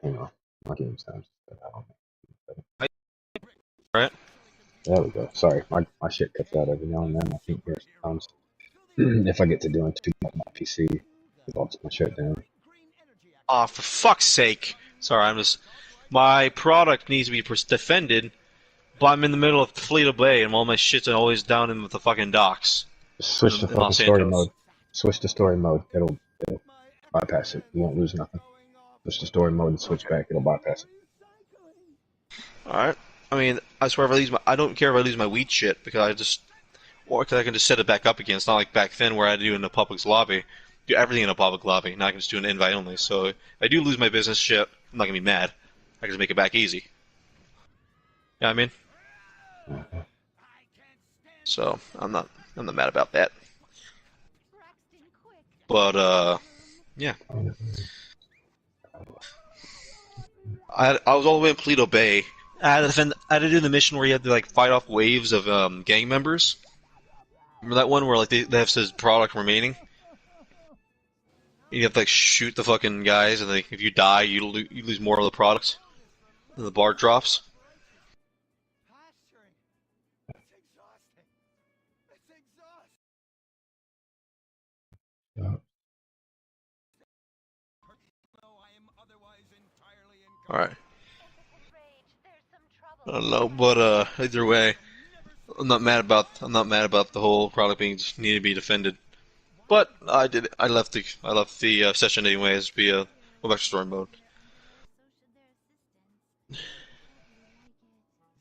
Hang on. My game sounds Right? There we go. Sorry, my shit cuts out every now and then. I think here sometimes if I get to doing too much on my PC, it's all just gonna shut down. Ah, for fuck's sake. Sorry, I'm just. My product needs to be defended, but I'm in the middle of Toledo Bay and all my shit's always down in the fucking docks Switch to in fucking Los story Santos. mode. Switch to story mode. It'll bypass it. You won't lose nothing. Switch to story mode and switch Okay. back. It'll bypass it. Alright. I mean, I swear if I lose I don't care if I lose my wheat shit because or because I can just set it back up again. It's not like back then where I had to do it in a public lobby. Do everything in a public lobby. Now I can just do an invite only. So if I do lose my business shit, I'm not gonna be mad. I can just make it back easy. You know what I mean? Mhm. So I'm not mad about that. But yeah. I was all the way in Toledo Bay. I had to do the mission where you had to like fight off waves of gang members. Remember that one where like they have says product remaining? You have to like shoot the fucking guys, and like if you die, you lose more of the products, and the bar drops. Posturing. It's exhausting. It's exhausting. Yeah. Though I am otherwise entirely All right. I Rage, don't know, but either way, I'm not mad about the whole product being needed to be defended. But I left the session anyways. Go back to story mode.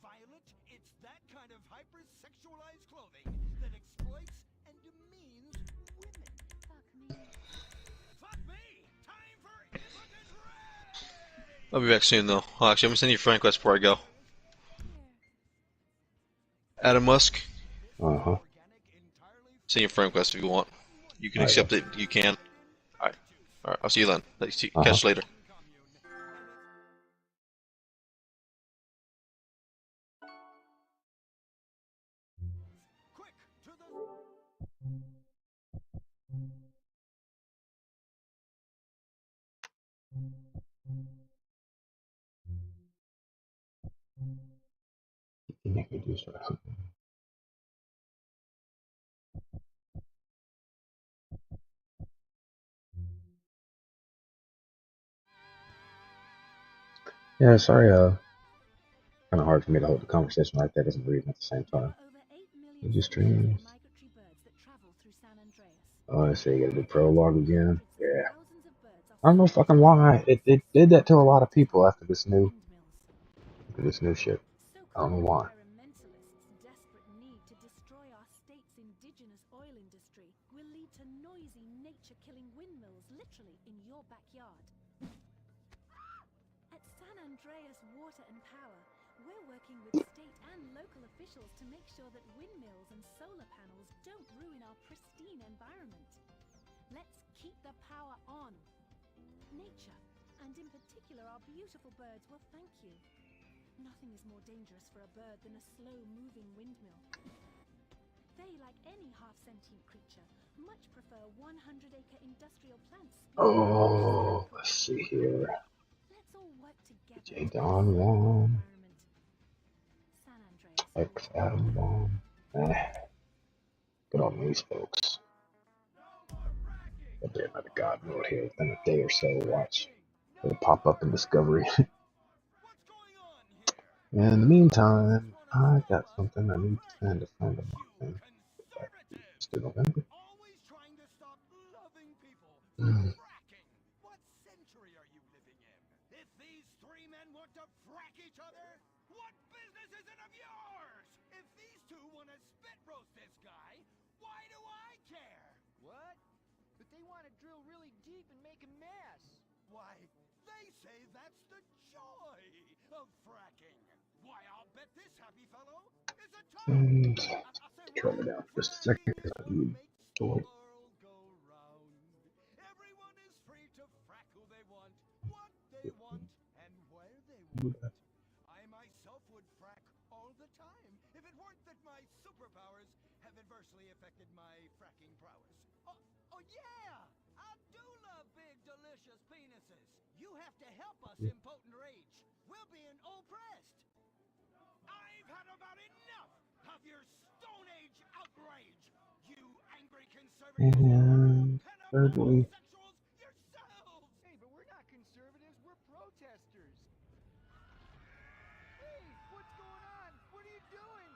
Violet, it's that kind of hypersexualized clothing that exploits and demeans women. Fuck me! Time for impotent rage! I'll be back soon though. Actually, I'm gonna send you a friend request before I go. Adam Musk, Uh-huh. send you a friend request if you want. You can Alright, accept it. You can. All right. All right. I'll see you then. Uh-huh. Catch you later. Quick, to the... You make me do stuff. Yeah, sorry, kind of hard for me to hold the conversation like that as I'm reading at the same time. You just streams. Oh, I say you gotta do prologue again. Yeah. I don't know fucking why. It did that to a lot of people after this new shit. I don't know why. Indigenous oil industry will lead to noisy, nature-killing windmills literally in your backyard. At San Andreas Water and Power, we're working with state and local officials to make sure that windmills and solar panels don't ruin our pristine environment. Let's keep the power on. Nature, and in particular our beautiful birds, will thank you. Nothing is more dangerous for a bird than a slow-moving windmill. They, like any half-sentient creature, much prefer 100-acre industrial plants. Oh, let's see here. Let's all work together. J. Don Wong. San Andreas. X Adam Wong. Good on these folks. I'll do another God mode here within a day or so. Watch. It'll pop up in Discovery. In the meantime, I got something I need to find a thing. It's to November. Always trying to stop loving people. Mm. Fracking. What century are you living in? If these three men want to frack each other, what business is it of yours? If these two want to spit roast this guy, why do I care? What? But they want to drill really deep and make a mess. Why, they say that's the joy of fracking. Why, I'll bet this happy fellow is a And ton. turn it down for just a second because I need to wait. World go round. Everyone is free to frack who they want, what they want, and where they want. I myself would frack all the time if it weren't that my superpowers have adversely affected my fracking prowess. Oh yeah! I do love big, delicious penises. You have to help us, impotent rage. We're being oppressed. I've had about enough of your Stone Age outrage. You angry conservatives. And thirdly, Homosexuals yourselves. Hey, but we're not conservatives, we're protesters. Hey, what's going on? What are you doing?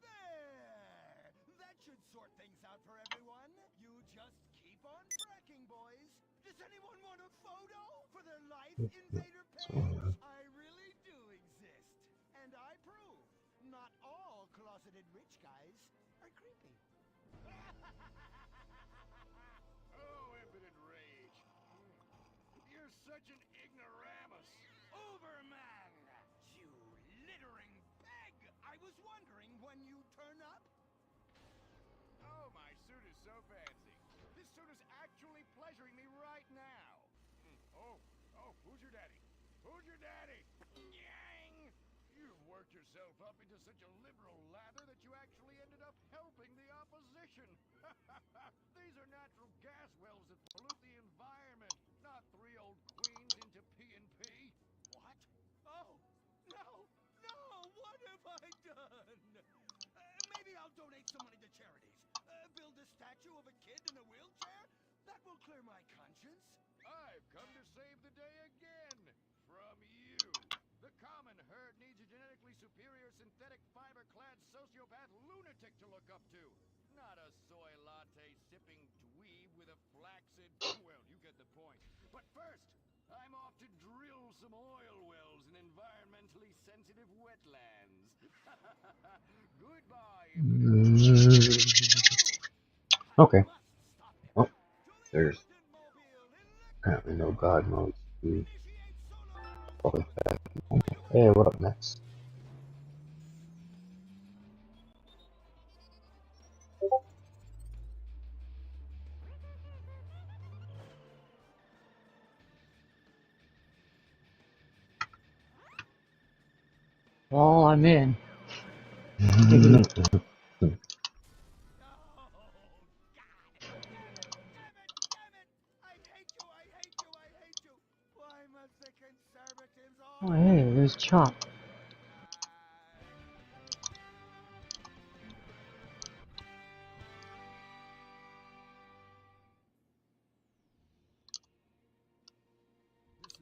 There! That should sort things out for everyone. You just keep on fracking, boys. Does anyone want a photo for their Life Invader page? I really do exist. And I prove not all closeted rich guys are creepy. Oh, impotent rage. You're such an ignoramus. Uberman! You littering peg! I was wondering when you'd turn up. Oh, my suit is so fancy. This suit is actually pleasuring me right now. Oh, who's your daddy? Who's your daddy? Yang! You've worked yourself up into such a liberal lather that you actually ended up helping the opposition. These are natural gas wells that pollute the environment, not three old queens into P&P. What? Oh, no, no, what have I done? Maybe I'll donate some money to charities. Build a statue of a kid in a wheelchair? That will clear my conscience. I've come to save the day again. From you. The common herd needs a genetically superior synthetic fiber-clad sociopath lunatic to look up to. Not a soy latte sipping dweeb with a flaccid... Well, you get the point. But first, I'm off to drill some oil wells in environmentally sensitive wetlands. Goodbye. Okay. Oh, there's apparently no God mode. Hey, what up next? Well, I'm in. Oh, hey, there's Chop. This is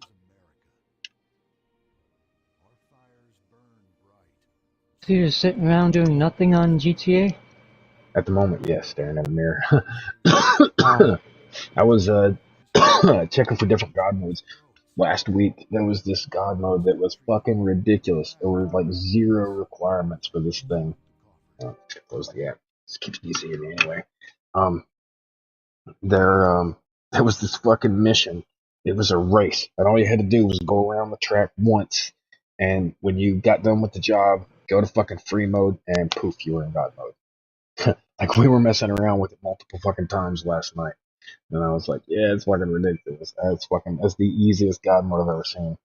America. Our fires burn bright. So you're sitting around doing nothing on GTA? At the moment, yes, staring at a mirror. Wow. I was checking for different God modes. Last week, there was this God mode that was fucking ridiculous. There were like 0 requirements for this thing. Close the app. This keeps me seeing me anyway. There was this fucking mission. It was a race, and all you had to do was go around the track once. And when you got done with the job, go to fucking free mode, and poof, you were in God mode. Like we were messing around with it multiple fucking times last night. And I was like, yeah, it's fucking ridiculous. That's the easiest God mode I've ever seen.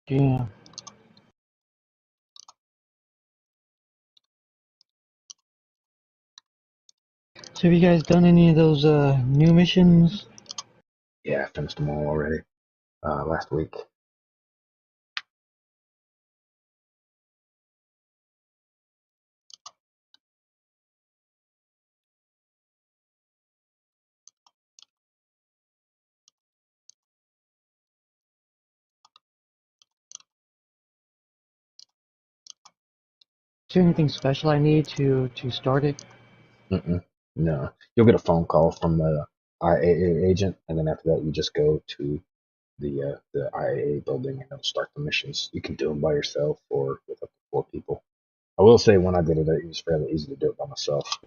Yeah. So have you guys done any of those new missions? Yeah, I finished them all already. Last week. Is there anything special I need to start it? No. You'll get a phone call from the IAA agent, and then after that, you just go to the IAA building and it'll start the missions. You can do them by yourself or with up to 4 people. I will say when I did it, it was fairly easy to do it by myself.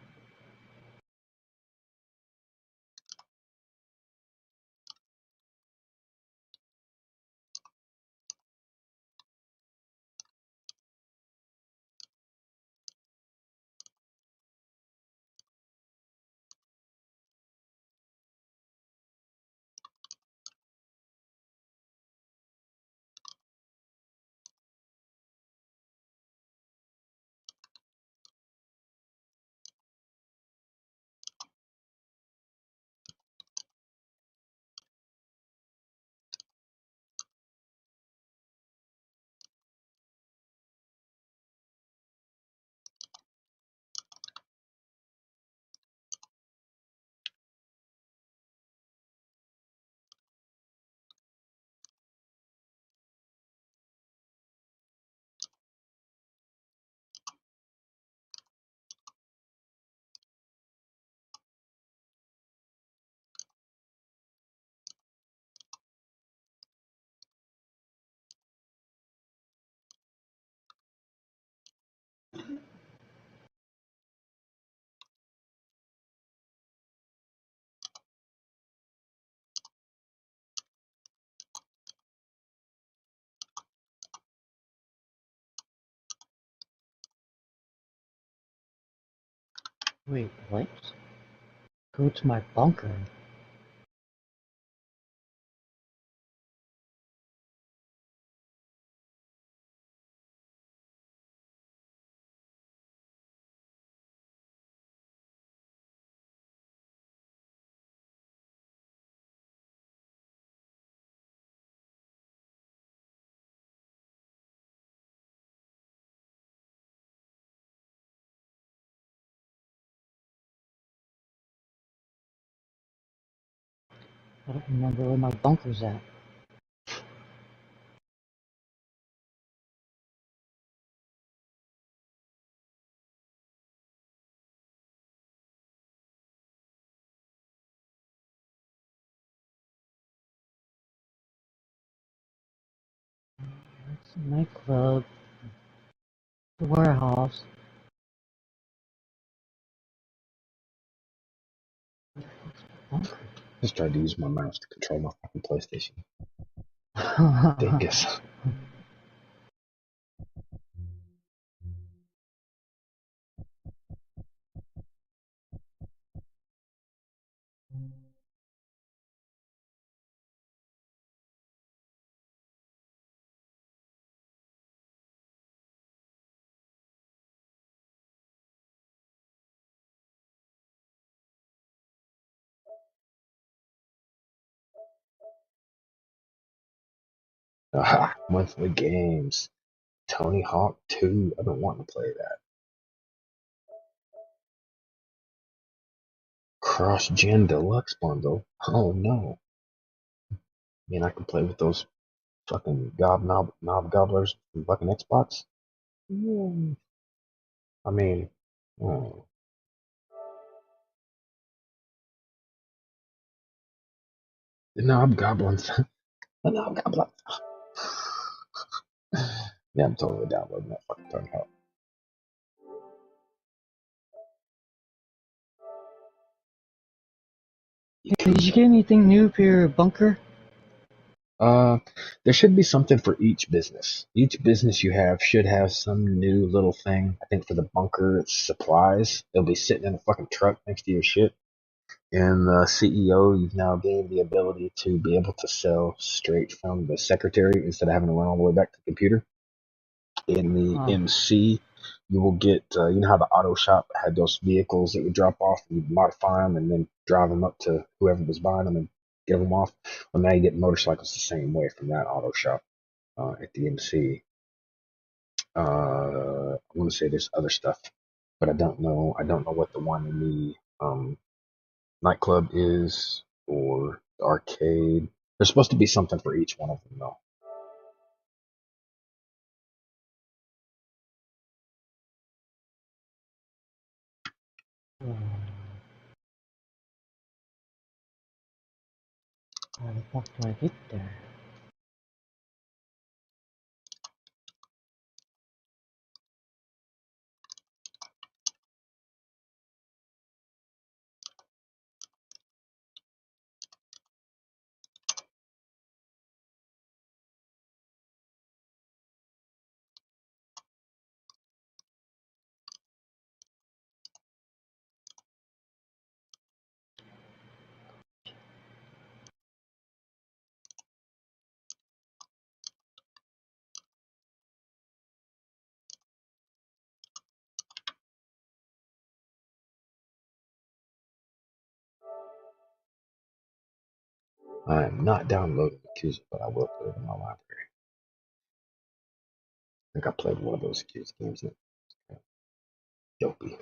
Wait, what? Go to my bunker. I don't remember where my bunker's at. It's a nightclub, the warehouse. Bunker. Just tried to use my mouse to control my fucking PlayStation. Dingus. Aha, monthly games. Tony Hawk 2. I've been wanting to play that. Cross Gen Deluxe bundle. Oh no. I mean, I can play with those fucking knob gobblers from fucking Xbox. Yeah. I mean, oh, the knob goblins. The knob goblins. Yeah, I'm totally downloading that fucking Tony Hawk. Hey, did you get anything new for your bunker? There should be something for each business. Each business you have should have some new little thing. I think for the bunker, it's supplies. They'll be sitting in a fucking truck next to your shit. And the CEO, you've now gained the ability to be able to sell straight from the secretary instead of having to run all the way back to the computer. In the MC, you will get, you know how the auto shop had those vehicles that would drop off and you'd modify them and then drive them up to whoever was buying them and give them off? Well, now you get motorcycles the same way from that auto shop at the MC. I want to say there's other stuff, but I don't know. I don't know what the one in the nightclub is or the arcade. There's supposed to be something for each one of them, though. How the fuck do I get there? I am not downloading Yakuza, but I will put it in my library. I think I played one of those Yakuza games. Dopey.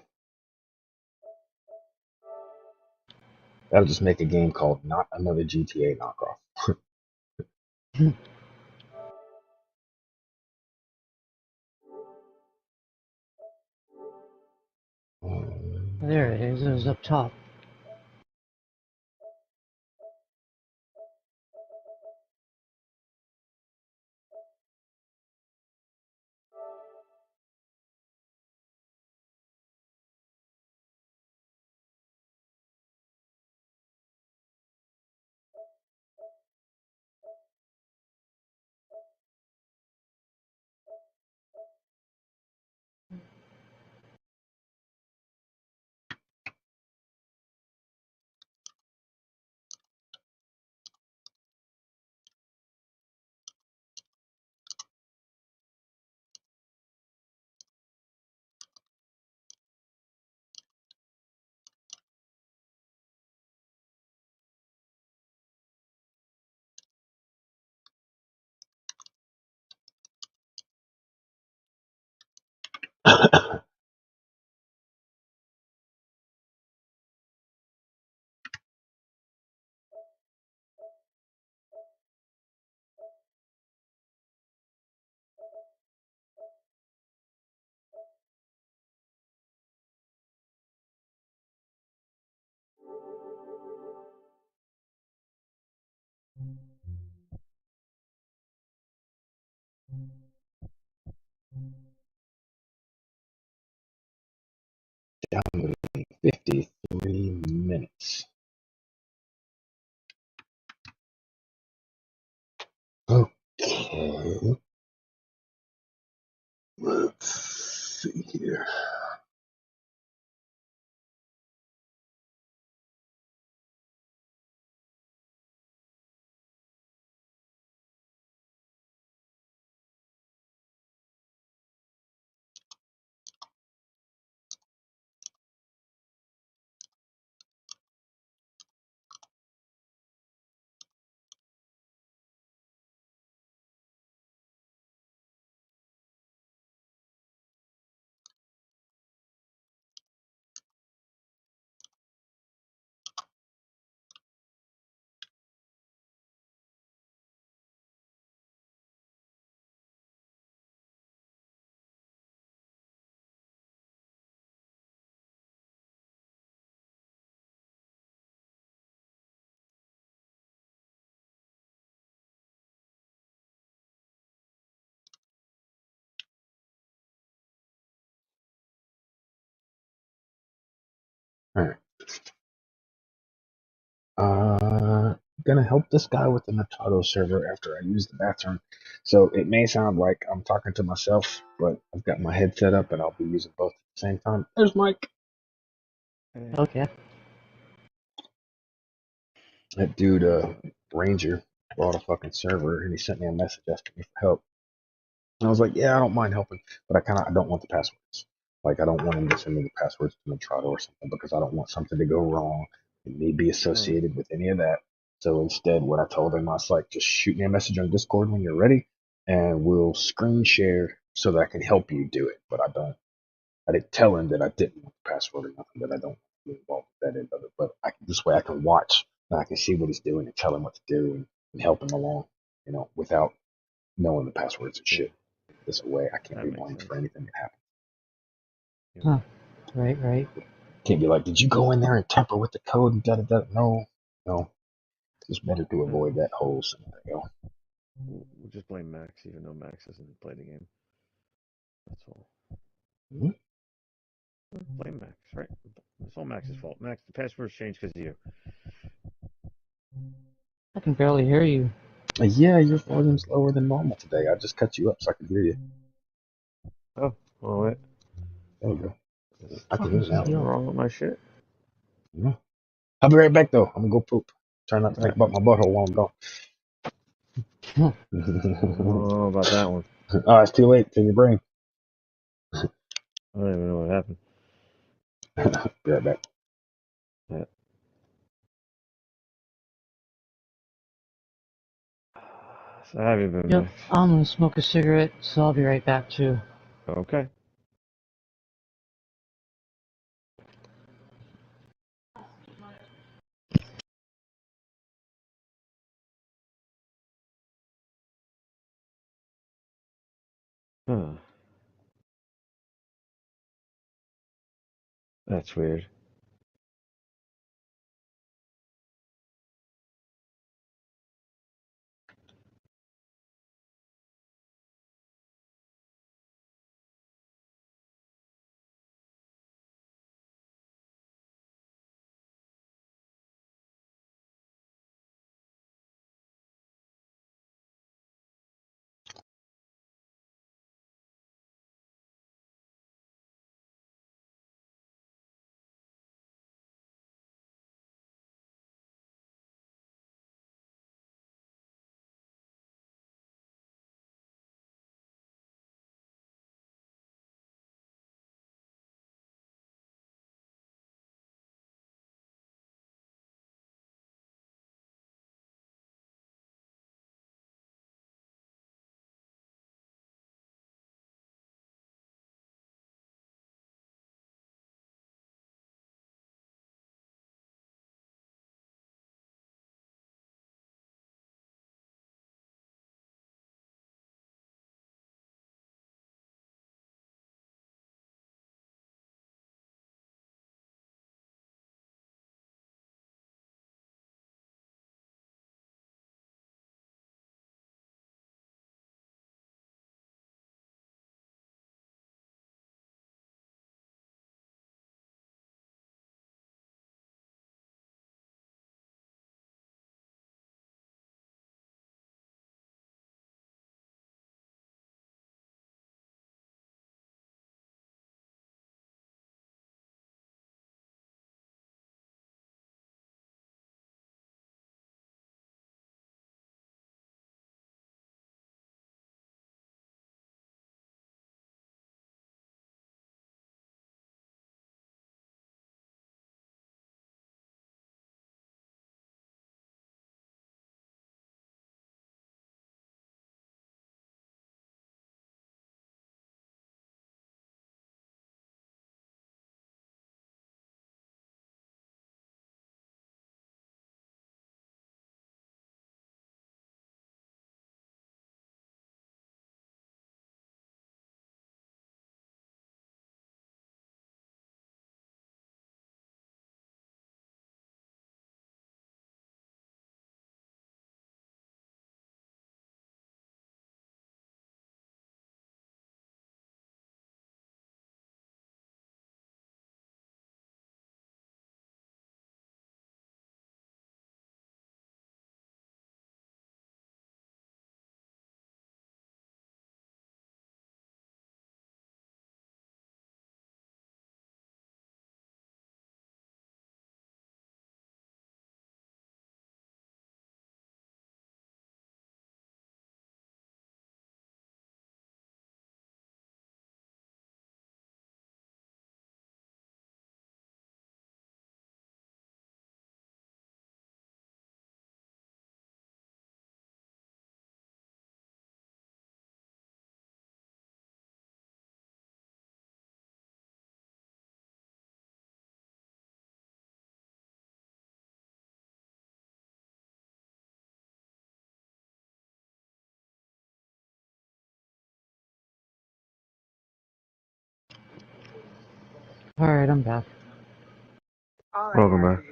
That'll just make a game called Not Another GTA Knockoff. There it is. It was up top. Downloading 53 minutes. Okay. Let's see here. All right. Gonna help this guy with the Machado server after I use the bathroom. So it may sound like I'm talking to myself, but I've got my headset up and I'll be using both at the same time. There's Mike. Okay. That dude, Ranger, bought a fucking server and he sent me a message asking me for help. And I was like, yeah, I don't mind helping, but I don't want the passwords. Like, I don't want him to send me the passwords to Machado or something because I don't want something to go wrong and me be associated with any of that. So instead, what I told him, I was like, just shoot me a message on Discord when you're ready, and we'll screen share so that I can help you do it. But I didn't tell him that I didn't want the password or nothing, that I don't get involved with that end of it. But this way I can watch and I can see what he's doing and tell him what to do and help him along, without knowing the passwords and shit. This way I can't be blamed for anything that happens. Huh. Right. Can't be like, did you go in there and tamper with the code and da da da? No. It's better to avoid that whole scenario. We'll just blame Max, even though Max doesn't play the game. That's all. Hmm? Blame Max, right? It's all Max's fault. Max, the password's changed because of you. I can barely hear you. Yeah, your volume's lower than normal today. I just cut you up so I can hear you. Oh, well, wait. There you go. I can Fucking hear you now. Something steel. wrong with my shit? Yeah. I'll be right back though. I'm gonna go poop. Try not to think about my butthole while I'm gone. I don't know about that one. Oh, it's too late. It's in your brain. I don't even know what happened. Be right back. Yeah. So how have you been, Yep. Max? I'm gonna smoke a cigarette, so I'll be right back too. Okay. Huh. That's weird. Alright, I'm back. Welcome back.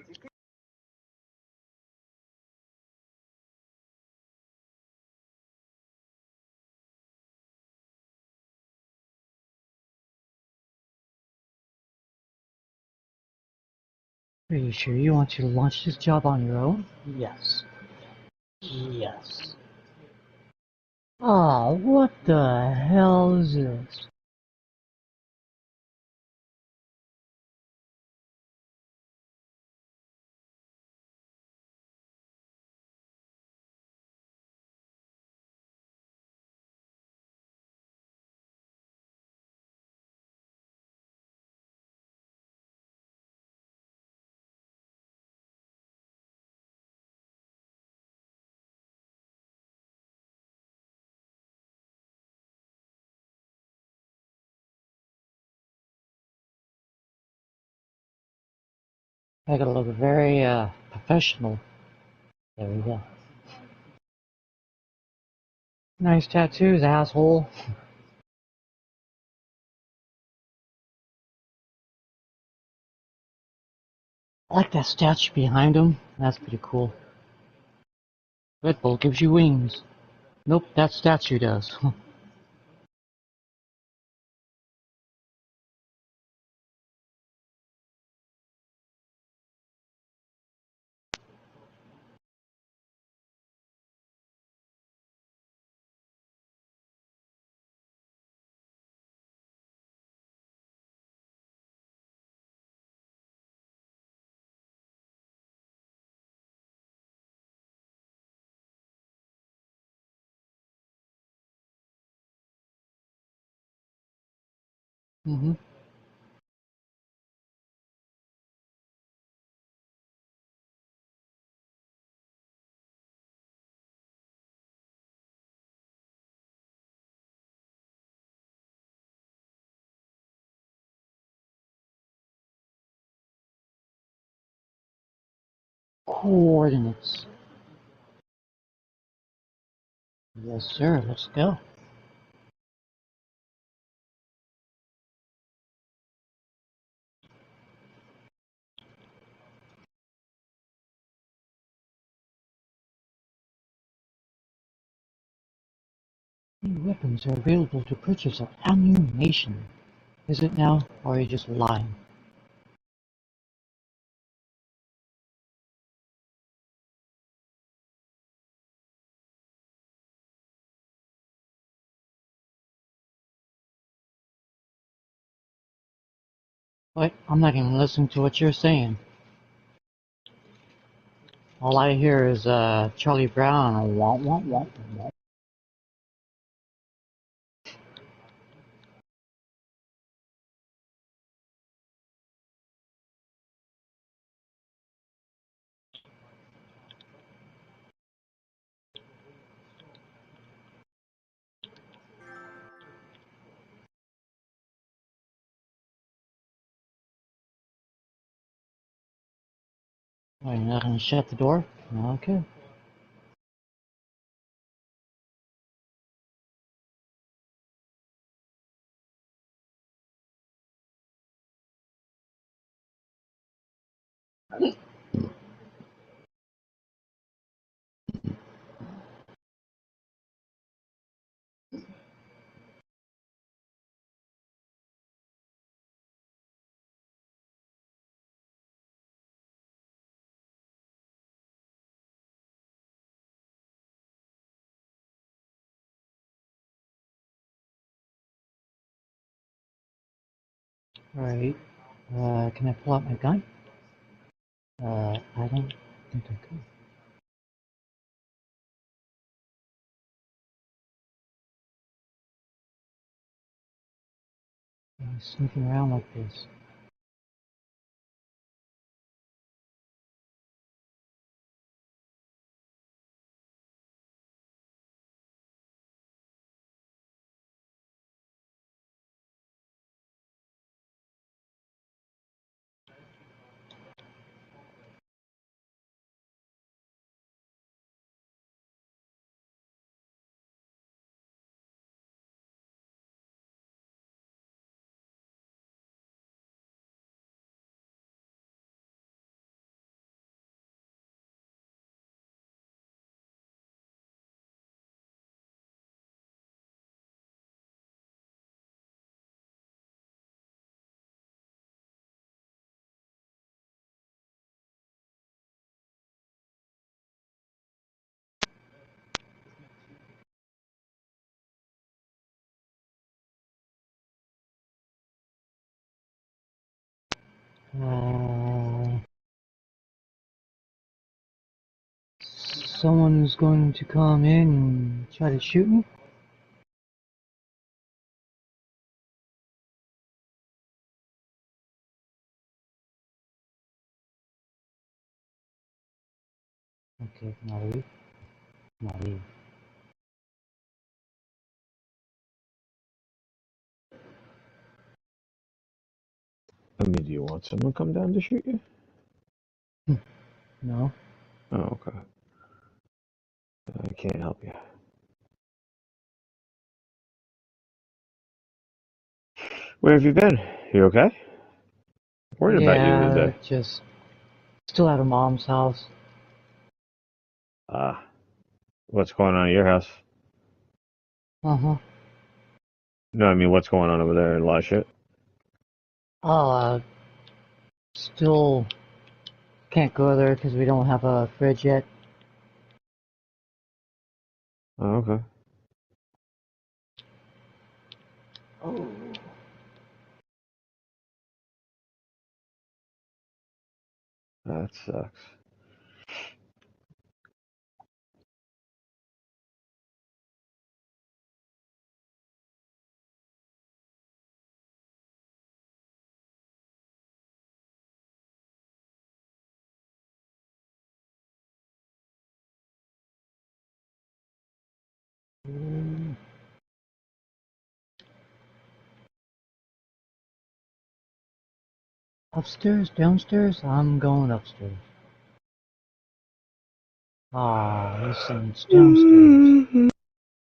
Are you sure you want to launch this job on your own? Yes. Yes. Oh, what the hell is this? I gotta look very, professional. There we go. Nice tattoos, asshole. I like that statue behind him. That's pretty cool. Red Bull gives you wings. Nope, that statue does. Mm-hmm. Coordinates. Yes, sir. Let's go. New weapons are available to purchase at Ammunition. Is it now, or are you just lying? What? I'm not even listening to what you're saying. All I hear is, Charlie Brown, womp womp womp womp. Oh, you're not gonna shut the door? Okay. Alright. Can I pull out my gun? I don't think I could. I'm sneaking around like this. Someone's going to come in and try to shoot me? Okay, naive. Naive. I mean, do you want someone to come down to shoot you? No. Oh, okay. I can't help you. Where have you been? You okay? Worried about you Yeah, today. just still at her mom's house. Ah, what's going on at your house? Uh-huh. No, I mean, what's going on over there? A lot of shit? Oh, still can't go there because we don't have a fridge yet. Oh, okay. Oh. That sucks. Upstairs, downstairs? I'm going upstairs. Ah, he's saying it's downstairs.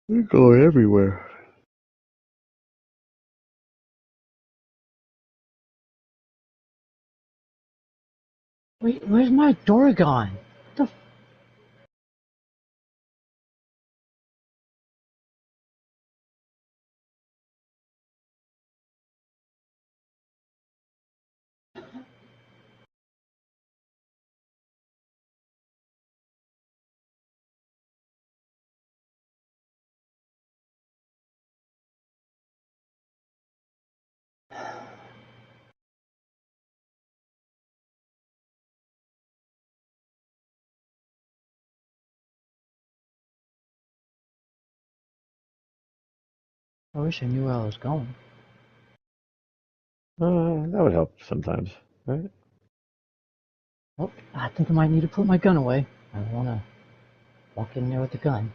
You're going everywhere. Wait, where's my door gone? What the f- I wish I knew where I was going. That would help sometimes, right? Oh, I think I might need to put my gun away. I don't want to walk in there with a gun.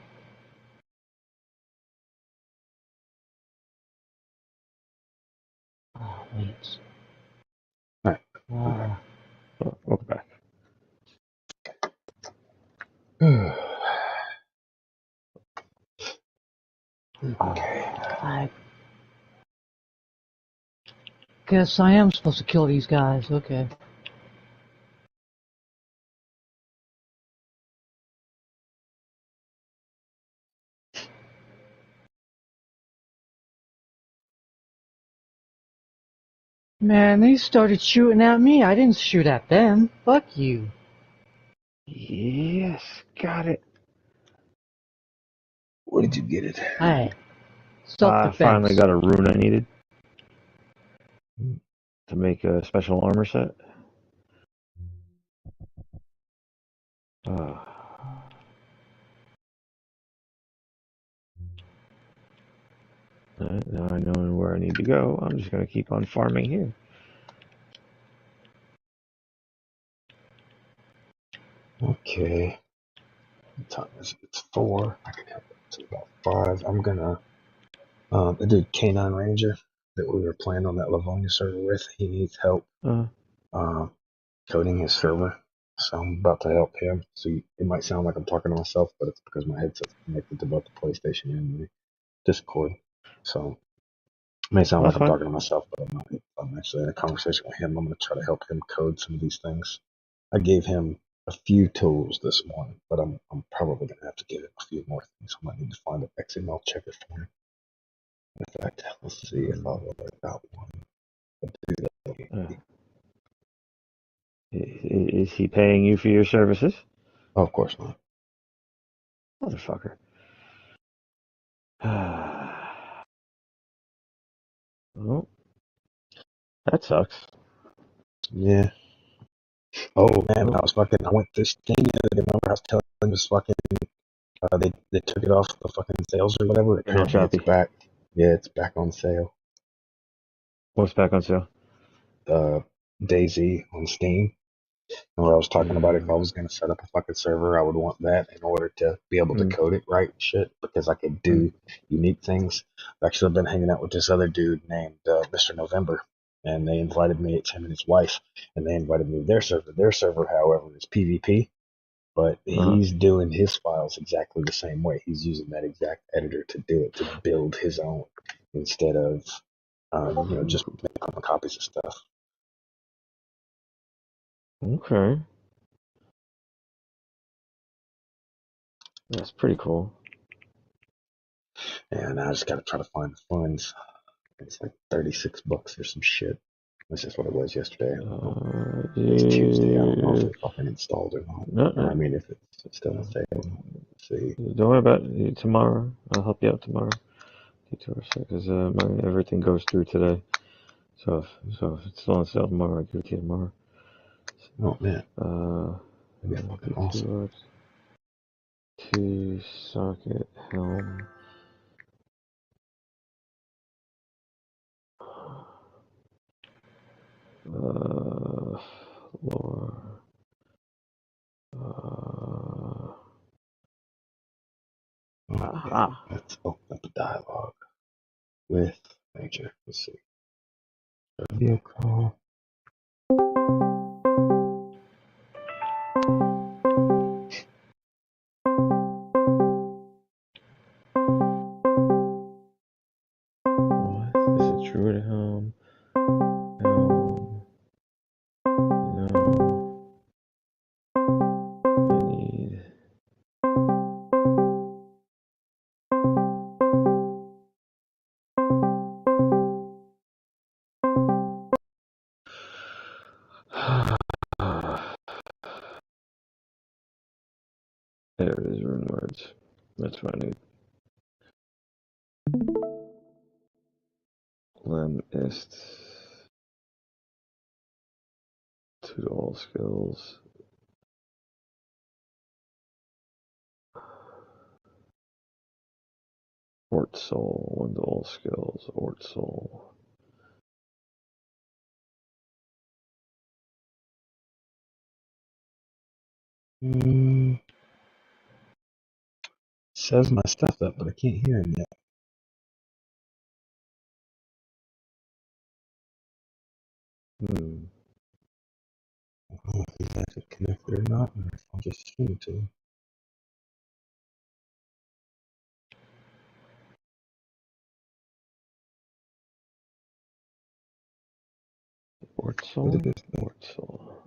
Oh, wait. Alright. Ah, Oh, welcome back. Okay. I guess I am supposed to kill these guys. Okay. Man, they started shooting at me. I didn't shoot at them. Fuck you. Yes, got it. Where did you get it? Hey, Finally self-defense. got a rune I needed to make a special armor set. Uh, now I know where I need to go. I'm just gonna keep on farming here. Okay. What time is it? It's 4. I can help until about 5. I'm gonna the dude Canine Ranger that we were playing on that Livonia server with, he needs help Uh, coding his server. So I'm about to help him. So it might sound like I'm talking to myself, but it's because my headset's connected to both the PlayStation and the Discord. So it may sound like that's I'm fine. talking to myself, but I'm not. I'm actually in a conversation with him. I'm going to try to help him code some of these things. I gave him a few tools this morning, but I'm probably going to have to give him a few more things. I might need to find an XML checker for him. In fact, let's see if I'll work out one. Uh, is he paying you for your services? Oh, of course not. Motherfucker. Oh, that sucks. Yeah. Oh man, I went this thing the other day. Remember I was telling you this fucking they took it off the fucking sales or whatever. Real Apparently it's choppy. back. Yeah, it's back on sale. What's back on sale? DayZ on Steam. Where I was talking about if I was gonna set up a fucking server, I would want that in order to be able to Mm. code it right and shit, because I could do unique things. I've actually been hanging out with this other dude named Mr. November, and they invited me, it's him and his wife, and they invited me to their server. Their server, however, is PvP, but he's doing his files exactly the same way. He's using that exact editor to do it, to build his own, instead of just making copies of stuff. Okay. That's pretty cool. And I just gotta try to find the funds. It's like $36 or some shit. That's just what it was yesterday. I don't know. It's Tuesday. I don't know if it fucking installed or not. Or I mean, if it's still on sale. Let's see. Don't worry about it. Tomorrow. I'll help you out tomorrow. Because everything goes through today. So if it's still on sale tomorrow, I'll give it to you tomorrow. Oh man. That'd be fucking awesome. Two socket helm. Floor. Let's open up a dialogue with Major. Let's see. Video call. What? This is Druid helm. No. I need. There it is, rune words. That's what I need. Lem ist. To all skills. Ort soul. One to all skills. Ort soul. Says my stuff up, but I can't hear him yet. I don't know if he's actually connected or not, or if I'll just stream it to him. Ort soul. Ort soul.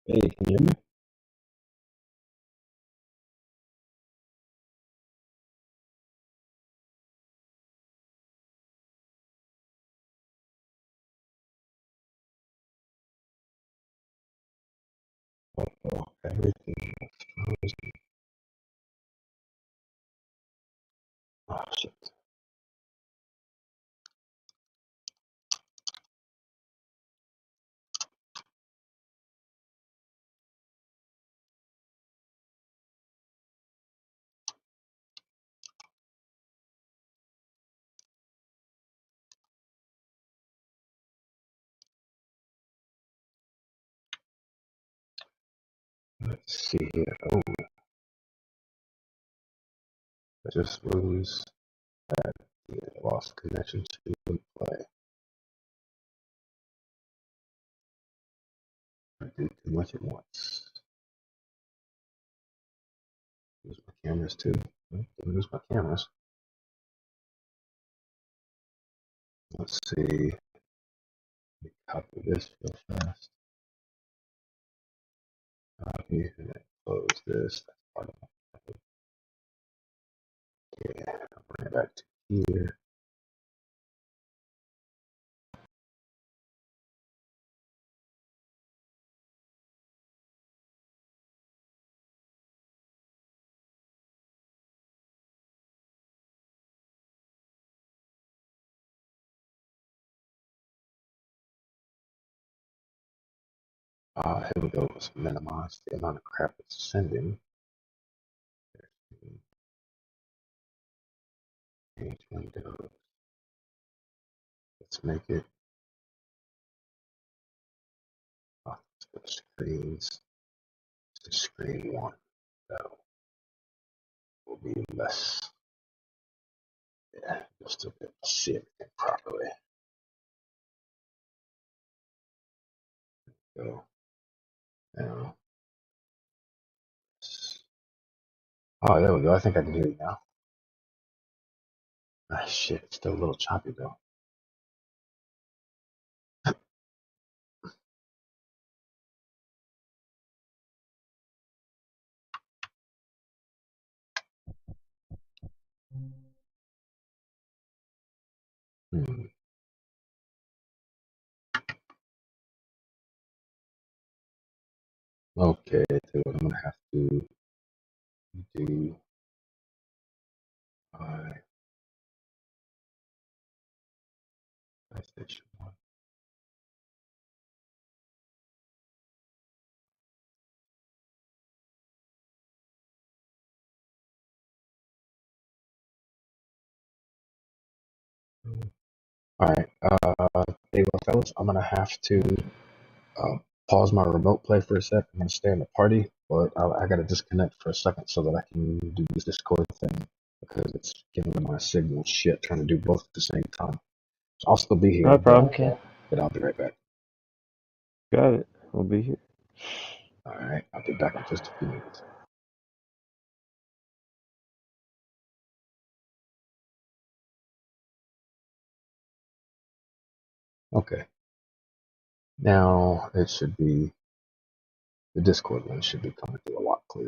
Hey, can you hear me? Oh, everything is frozen. Oh, shit. Let's see here. Oh, I just lose that. Yeah, lost connection to play. I do too much at once. Lose my cameras too. Lose my cameras. Let's see. Let me copy this real fast. Copy and close this. That's part of it. Yeah, I'll bring it back to here. Here we go. Let's minimize the amount of crap it's sending. Change windows. Let's make it screens. The screen one. That will be less. Yeah, you'll still be able to see everything properly. So now, oh, there we go. I think I can hear you now. Ah, shit, it's still a little choppy though. Hmm. Okay, so what I'm gonna have to do. PlayStation 1. Alright, hey, well, fellas, I'm gonna have to pause my remote play for a sec. I'm gonna stay in the party, but I gotta disconnect for a second so that I can do this Discord thing because it's giving my signal shit trying to do both at the same time. So I'll still be here, No problem. Okay. but I'll be right back. Got it. We'll be here. Alright, I'll be back in just a few minutes. Okay. Now it should be, the Discord link should be coming through a lot clearer.